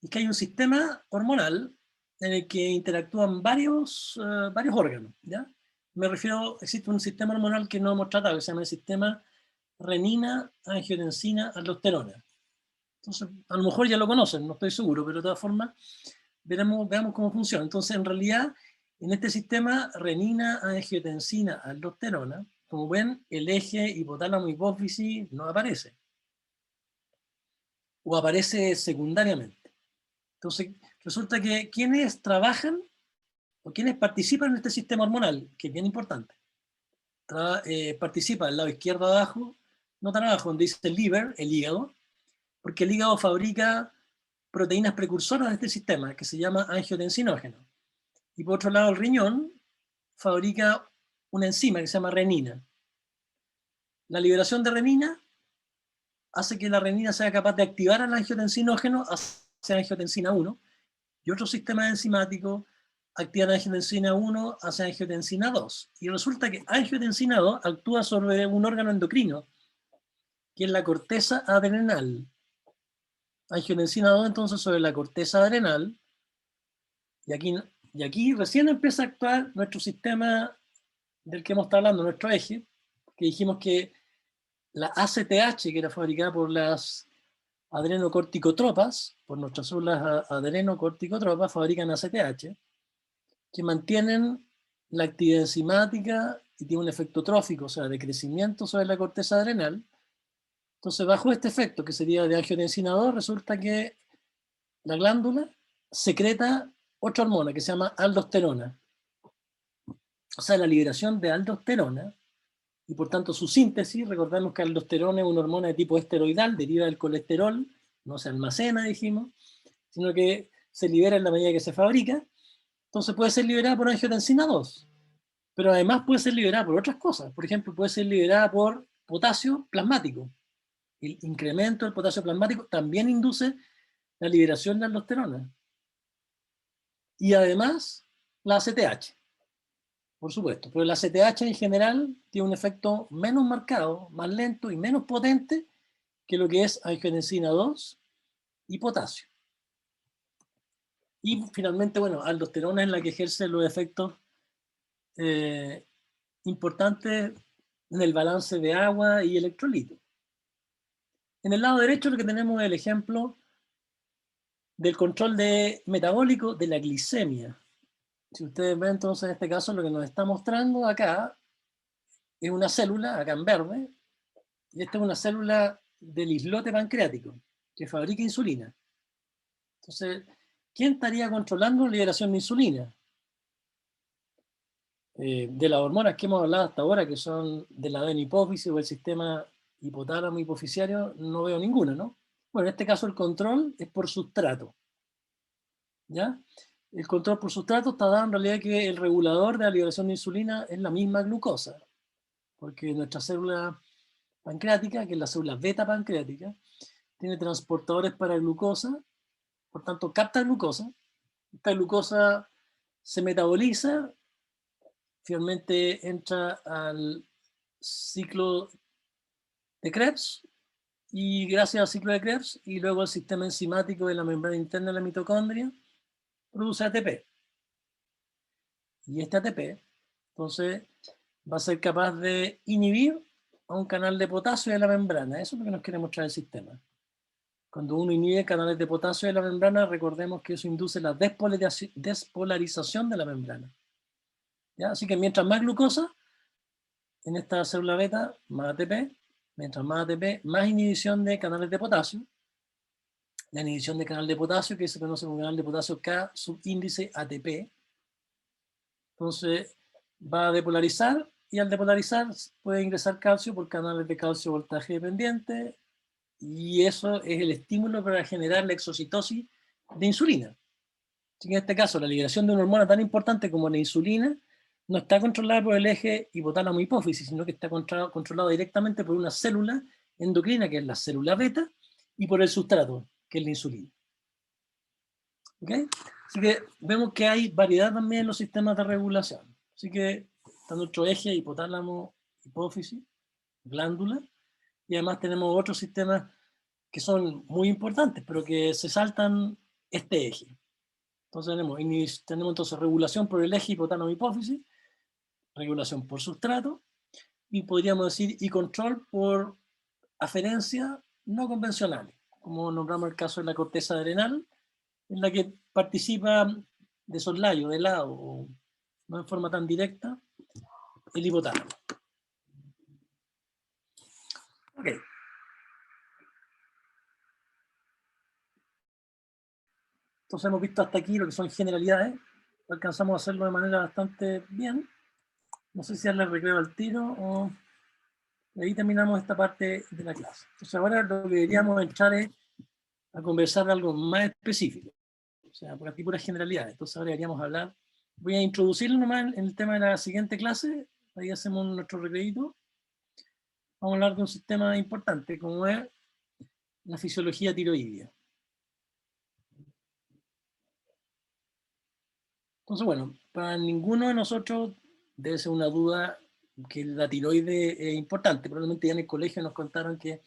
es que hay un sistema hormonal en el que interactúan varios órganos, ¿ya? Me refiero, existe un sistema hormonal que no hemos tratado, que se llama el sistema renina, angiotensina, aldosterona. Entonces, a lo mejor ya lo conocen, no estoy seguro, pero de todas formas, veamos cómo funciona. Entonces, en realidad, en este sistema renina, angiotensina, aldosterona, como ven, el eje hipotálamo hipófisis no aparece. O aparece secundariamente. Entonces, resulta que quienes trabajan o quienes participan en este sistema hormonal, que es bien importante, participa al lado izquierdo abajo, no tan abajo, donde dice el liver, el hígado, porque el hígado fabrica proteínas precursoras de este sistema, que se llama angiotensinógeno. Y por otro lado, el riñón fabrica una enzima que se llama renina. La liberación de renina hace que la renina sea capaz de activar al angiotensinógeno hacia angiotensina 1, y otro sistema enzimático activa angiotensina 1 hacia angiotensina 2. Y resulta que angiotensina 2 actúa sobre un órgano endocrino, que es la corteza adrenal. Angiotensina 2 entonces sobre la corteza adrenal, y aquí recién empieza a actuar nuestro sistema del que hemos estado hablando, nuestro eje, que dijimos que la ACTH, que era fabricada por las adrenocorticotropas, por nuestras células adrenocorticotropas, fabrican ACTH, que mantienen la actividad enzimática y tiene un efecto trófico, o sea, de crecimiento sobre la corteza adrenal. Entonces, bajo este efecto, que sería de angiotensina 2, resulta que la glándula secreta otra hormona que se llama aldosterona. O sea, la liberación de aldosterona, y por tanto su síntesis, recordemos que aldosterona es una hormona de tipo esteroidal, deriva del colesterol, no se almacena, dijimos, sino que se libera en la medida que se fabrica. Entonces puede ser liberada por angiotensina 2, pero además puede ser liberada por otras cosas. Por ejemplo, puede ser liberada por potasio plasmático. El incremento del potasio plasmático también induce la liberación de aldosterona. Y además, la ACTH, por supuesto. Pero la ACTH en general tiene un efecto menos marcado, más lento y menos potente que lo que es angiotensina 2 y potasio. Y finalmente, bueno, aldosterona es la que ejerce los efectos importantes en el balance de agua y electrolitos. En el lado derecho lo que tenemos es el ejemplo del control metabólico de la glicemia. Si ustedes ven entonces en este caso lo que nos está mostrando acá es una célula, acá en verde, y esta es una célula del islote pancreático que fabrica insulina. Entonces, ¿quién estaría controlando la liberación de insulina? De las hormonas que hemos hablado hasta ahora, que son de la adenopófisis o el sistema hipotálamo hipofisiario, no veo ninguna, ¿no? Bueno, en este caso el control es por sustrato. ¿Ya? El control por sustrato está dado en realidad que el regulador de la liberación de insulina es la misma glucosa, porque nuestra célula pancreática, que es la célula beta pancreática, tiene transportadores para glucosa, por tanto capta glucosa, esta glucosa se metaboliza, finalmente entra al ciclo de Krebs, y gracias al ciclo de Krebs y luego al sistema enzimático de la membrana interna de la mitocondria, produce ATP. Y este ATP, entonces, va a ser capaz de inhibir a un canal de potasio de la membrana. Eso es lo que nos quiere mostrar el sistema. Cuando uno inhibe canales de potasio de la membrana, recordemos que eso induce la despolarización de la membrana. ¿Ya? Así que mientras más glucosa, en esta célula beta, más ATP, mientras más ATP, más inhibición de canales de potasio. La inhibición de canal de potasio, que se conoce como canal de potasio K subíndice ATP. Entonces, va a depolarizar y al depolarizar puede ingresar calcio por canales de calcio voltaje dependiente, y eso es el estímulo para generar la exocitosis de insulina. Así que en este caso, la liberación de una hormona tan importante como la insulina no está controlada por el eje hipotálamo-hipófisis, sino que está controlado directamente por una célula endocrina, que es la célula beta, y por el sustrato, que es la insulina. ¿Okay? Así que vemos que hay variedad también en los sistemas de regulación. Así que está nuestro eje hipotálamo-hipófisis, glándula, y además tenemos otros sistemas que son muy importantes, pero que se saltan este eje. Entonces tenemos entonces regulación por el eje hipotálamo-hipófisis, regulación por sustrato, y podríamos decir y control por aferencia no convencionales, como nombramos el caso de la corteza adrenal, en la que participa de soslayo, de lado, o no en forma tan directa, el hipotálamo. Ok. Entonces hemos visto hasta aquí lo que son generalidades, alcanzamos a hacerlo de manera bastante bien. No sé si darle recreo al tiro o... ahí terminamos esta parte de la clase. Entonces ahora lo que deberíamos entrar es a conversar de algo más específico. O sea, por aquí puras generalidades. Entonces ahora deberíamos hablar... Voy a introducirlo nomás en el tema de la siguiente clase. Ahí hacemos nuestro recreito. Vamos a hablar de un sistema importante como es la fisiología tiroidea. Entonces, bueno, para ninguno de nosotros debe ser una duda que la tiroides es importante. Probablemente ya en el colegio nos contaron que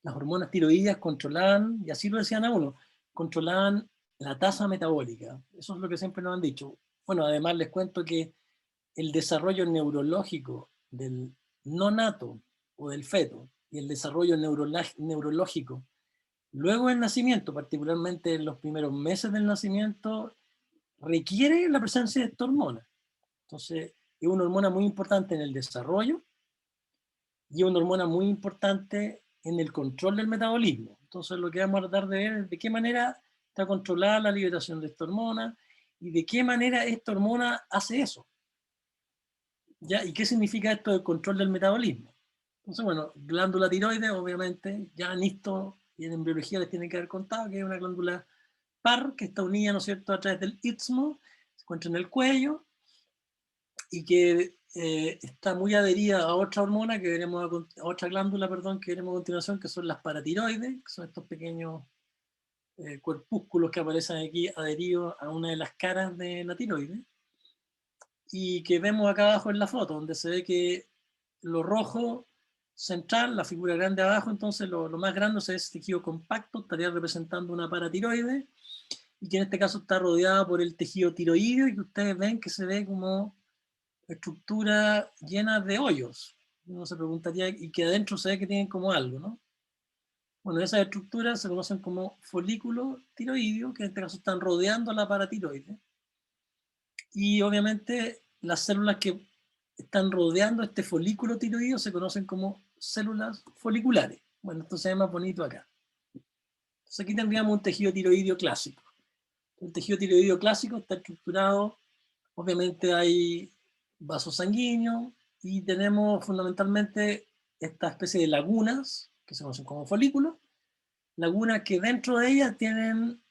las hormonas tiroideas controlaban, y así lo decían a uno, controlaban la tasa metabólica. Eso es lo que siempre nos han dicho. Bueno, además les cuento que el desarrollo neurológico del no nato o del feto y el desarrollo neurológico luego del nacimiento, particularmente en los primeros meses del nacimiento, requiere la presencia de esta hormona. Entonces, es una hormona muy importante en el desarrollo y es una hormona muy importante en el control del metabolismo. Entonces, lo que vamos a tratar de ver es de qué manera está controlada la liberación de esta hormona y de qué manera esta hormona hace eso. ¿Ya? ¿Y qué significa esto del control del metabolismo? Entonces, bueno, glándula tiroides, obviamente, ya en esto y en embriología les tienen que haber contado que es una glándula par que está unida, ¿no es cierto?, a través del istmo, se encuentra en el cuello y que está muy adherida a otra hormona que veremos, a otra glándula, perdón, que veremos a continuación, que son las paratiroides, que son estos pequeños cuerpúsculos que aparecen aquí adheridos a una de las caras de la tiroides, y que vemos acá abajo en la foto, donde se ve que lo rojo central, la figura grande abajo, entonces lo más grande es ese tejido compacto, estaría representando una paratiroide, y que en este caso está rodeada por el tejido tiroideo, y que ustedes ven que se ve como estructura llena de hoyos. Uno se preguntaría, y que adentro se ve que tienen como algo, ¿no? Bueno, esas estructuras se conocen como folículos tiroideos, que en este caso están rodeando la paratiroide. Y obviamente las células que están rodeando este folículo tiroideo se conocen como células foliculares. Bueno, esto se ve más bonito acá. Entonces aquí tendríamos un tejido tiroideo clásico. El tejido tiroideo clásico está estructurado, obviamente hay vasos sanguíneos y tenemos fundamentalmente esta especie de lagunas, que se conocen como folículos, lagunas que dentro de ellas tienen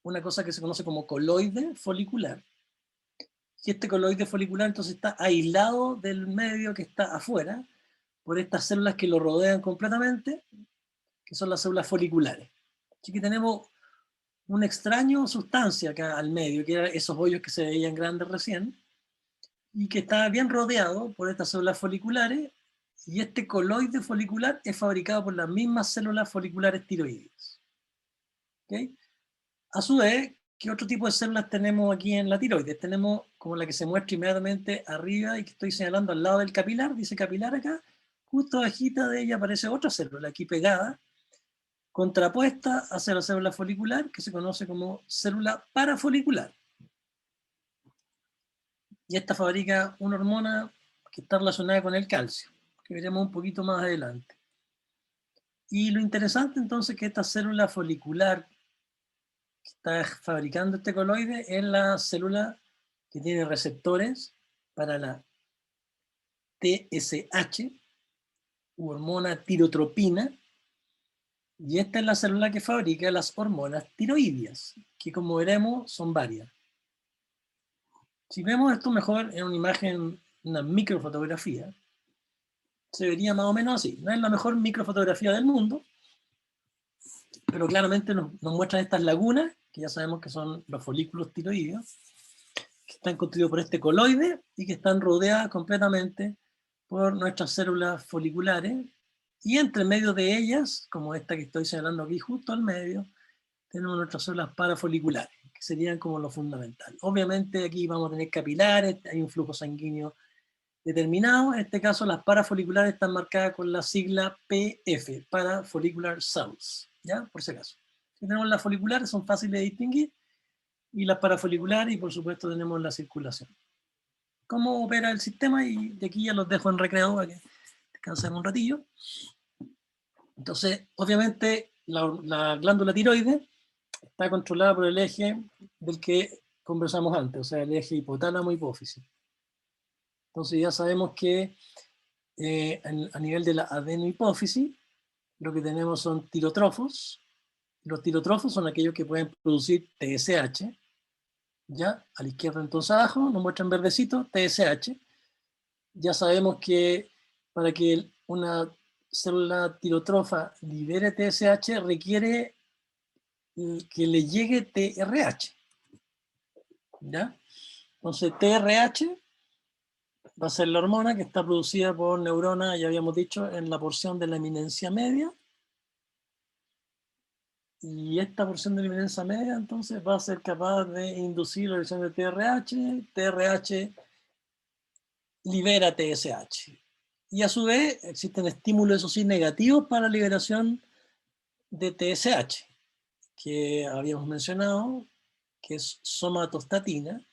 una cosa que se conoce como coloide folicular. Y este coloide folicular entonces está aislado del medio que está afuera por estas células que lo rodean completamente, que son las células foliculares. Así que tenemos una extraña sustancia acá al medio, que eran esos hoyos que se veían grandes recién, y que está bien rodeado por estas células foliculares, y este coloide folicular es fabricado por las mismas células foliculares tiroides. ¿Okay? A su vez, ¿qué otro tipo de células tenemos aquí en la tiroides? Tenemos como la que se muestra inmediatamente arriba y que estoy señalando al lado del capilar, dice capilar acá, justo bajita de ella aparece otra célula aquí pegada, contrapuesta hacia la célula folicular, que se conoce como célula parafolicular. Y esta fabrica una hormona que está relacionada con el calcio, que veremos un poquito más adelante. Y lo interesante entonces es que esta célula folicular que está fabricando este coloide es la célula que tiene receptores para la TSH, u hormona tirotropina, y esta es la célula que fabrica las hormonas tiroideas, que como veremos son varias. Si vemos esto mejor en una imagen, una microfotografía, se vería más o menos así. No es la mejor microfotografía del mundo, pero claramente nos muestran estas lagunas, que ya sabemos que son los folículos tiroideos, que están constituidos por este coloide y que están rodeadas completamente por nuestras células foliculares, y entre medio de ellas, como esta que estoy señalando aquí justo al medio, tenemos nuestras células parafoliculares, que serían como lo fundamental. Obviamente aquí vamos a tener capilares, hay un flujo sanguíneo determinado. En este caso las parafoliculares están marcadas con la sigla PF, Parafollicular Cells, ¿ya? Por si acaso. Si tenemos las foliculares, son fáciles de distinguir, y las parafoliculares, y por supuesto tenemos la circulación. ¿Cómo opera el sistema? Y de aquí ya los dejo en recreo para que descansemos un ratillo. Entonces, obviamente, la glándula tiroides está controlada por el eje del que conversamos antes, o sea, el eje hipotálamo-hipófisis. Entonces ya sabemos que a nivel de la adenohipófisis, lo que tenemos son tirotrofos. Los tirotrofos son aquellos que pueden producir TSH. Ya, a la izquierda entonces abajo, nos muestran verdecito, TSH. Ya sabemos que para que una célula tirotrofa libere TSH requiere que le llegue TRH. ¿Ya? Entonces TRH va a ser la hormona que está producida por neuronas, ya habíamos dicho, en la porción de la eminencia media. Y esta porción de la eminencia media entonces va a ser capaz de inducir la liberación de TRH. TRH libera TSH. Y a su vez existen estímulos, eso sí, negativos para la liberación de TSH, que habíamos mencionado, que es somatostatina,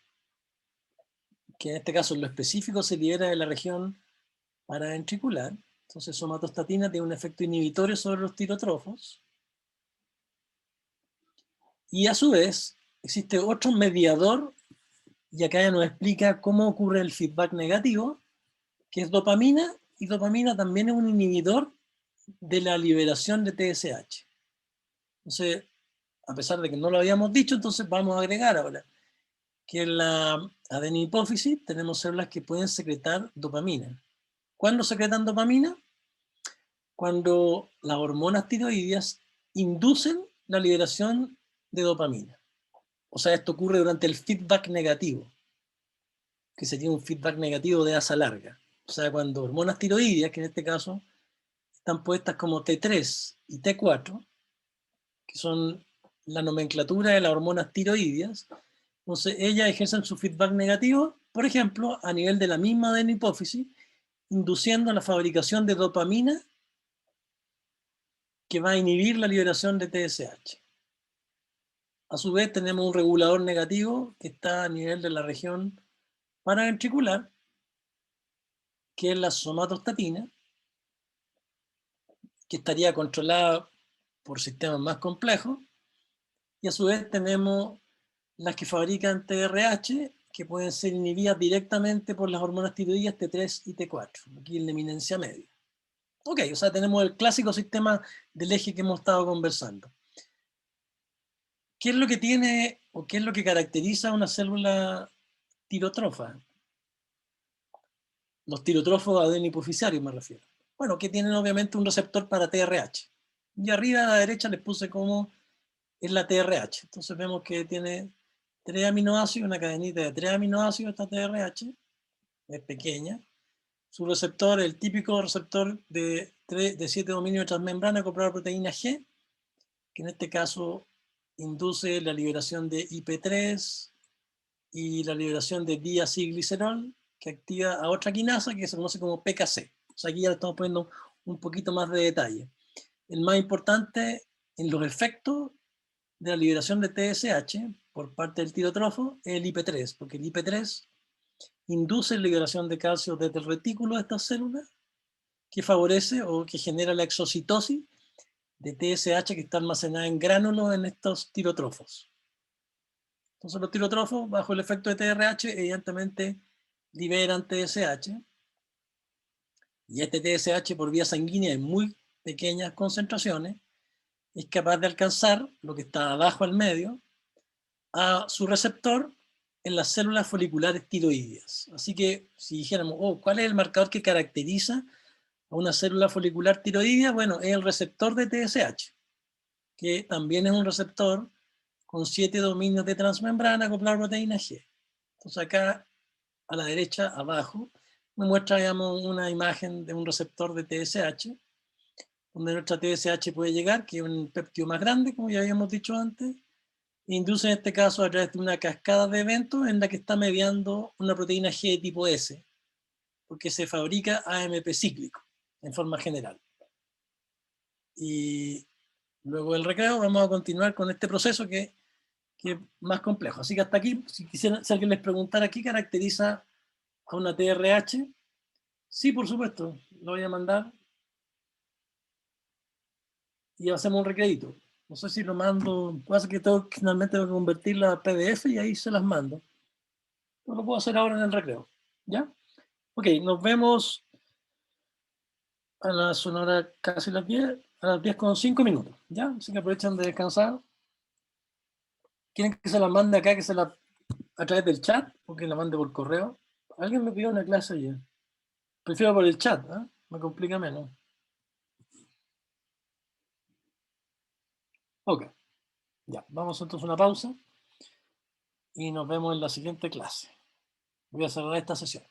que en este caso en lo específico se libera de la región paraventricular. Entonces somatostatina tiene un efecto inhibitorio sobre los tirotrofos. Y a su vez existe otro mediador, y acá ya nos explica cómo ocurre el feedback negativo, que es dopamina, y dopamina también es un inhibidor de la liberación de TSH. Entonces, a pesar de que no lo habíamos dicho, entonces vamos a agregar ahora que en la adenihipófisis tenemos células que pueden secretar dopamina. ¿Cuándo secretan dopamina? Cuando las hormonas tiroideas inducen la liberación de dopamina. O sea, esto ocurre durante el feedback negativo, que sería un feedback negativo de asa larga. O sea, cuando hormonas tiroideas, que en este caso están puestas como T3 y T4, que son la nomenclatura de las hormonas tiroideas, entonces ellas ejercen su feedback negativo, por ejemplo, a nivel de la misma adenihipófisis, induciendo la fabricación de dopamina que va a inhibir la liberación de TSH. A su vez tenemos un regulador negativo que está a nivel de la región paraventricular, que es la somatostatina, que estaría controlada por sistemas más complejos, y a su vez tenemos las que fabrican TRH, que pueden ser inhibidas directamente por las hormonas tiroideas T3 y T4, aquí en la eminencia media. Ok, o sea, tenemos el clásico sistema del eje que hemos estado conversando. ¿Qué es lo que tiene o qué es lo que caracteriza a una célula tirotrofa? Los tirotrofos adenihipofisarios me refiero. Bueno, que tienen obviamente un receptor para TRH. Y arriba a la derecha les puse como es la TRH. Entonces vemos que tiene 3 aminoácidos, una cadenita de 3 aminoácidos, esta TRH, es pequeña. Su receptor, el típico receptor de 7 dominios transmembrana acoplado a la proteína G, que en este caso induce la liberación de IP3 y la liberación de diacilglicerol, que activa a otra quinasa que se conoce como PKC. O sea, aquí ya le estamos poniendo un poquito más de detalle. El más importante en los efectos de la liberación de TSH por parte del tirotrofo es el IP3, porque el IP3 induce la liberación de calcio desde el retículo de estas células, que favorece o que genera la exocitosis de TSH que está almacenada en gránulos en estos tirotrofos. Entonces los tirotrofos, bajo el efecto de TRH, evidentemente liberan TSH, Y este TSH por vía sanguínea en muy pequeñas concentraciones es capaz de alcanzar lo que está abajo al medio a su receptor en las células foliculares tiroideas. Así que si dijéramos, oh, ¿cuál es el marcador que caracteriza a una célula folicular tiroidea? Bueno, es el receptor de TSH, que también es un receptor con 7 dominios de transmembrana acoplado a proteína G. Entonces acá, a la derecha, abajo, me muestra, digamos, una imagen de un receptor de TSH, donde nuestra TSH puede llegar, que es un péptido más grande, como ya habíamos dicho antes, e induce en este caso a través de una cascada de eventos en la que está mediando una proteína G de tipo S, porque se fabrica AMP cíclico, en forma general. Y luego del recreo vamos a continuar con este proceso que es más complejo. Así que hasta aquí, si alguien les preguntara qué caracteriza a una TRH, sí, por supuesto, lo voy a mandar y hacemos un recrédito. No sé si lo mando, pasa que finalmente tengo que convertirla a PDF y ahí se las mando. Pero lo puedo hacer ahora en el recreo. ¿Ya? Ok, nos vemos a la sonora casi las 10, a las 10 con 5 minutos. ¿Ya? Así que aprovechan de descansar. ¿Quieren que se las mande acá, que se la a través del chat o que la mande por correo? Alguien me pidió una clase ayer. Prefiero por el chat, ¿eh? Me complica menos. Ok, ya, vamos entonces a una pausa y nos vemos en la siguiente clase. Voy a cerrar esta sesión.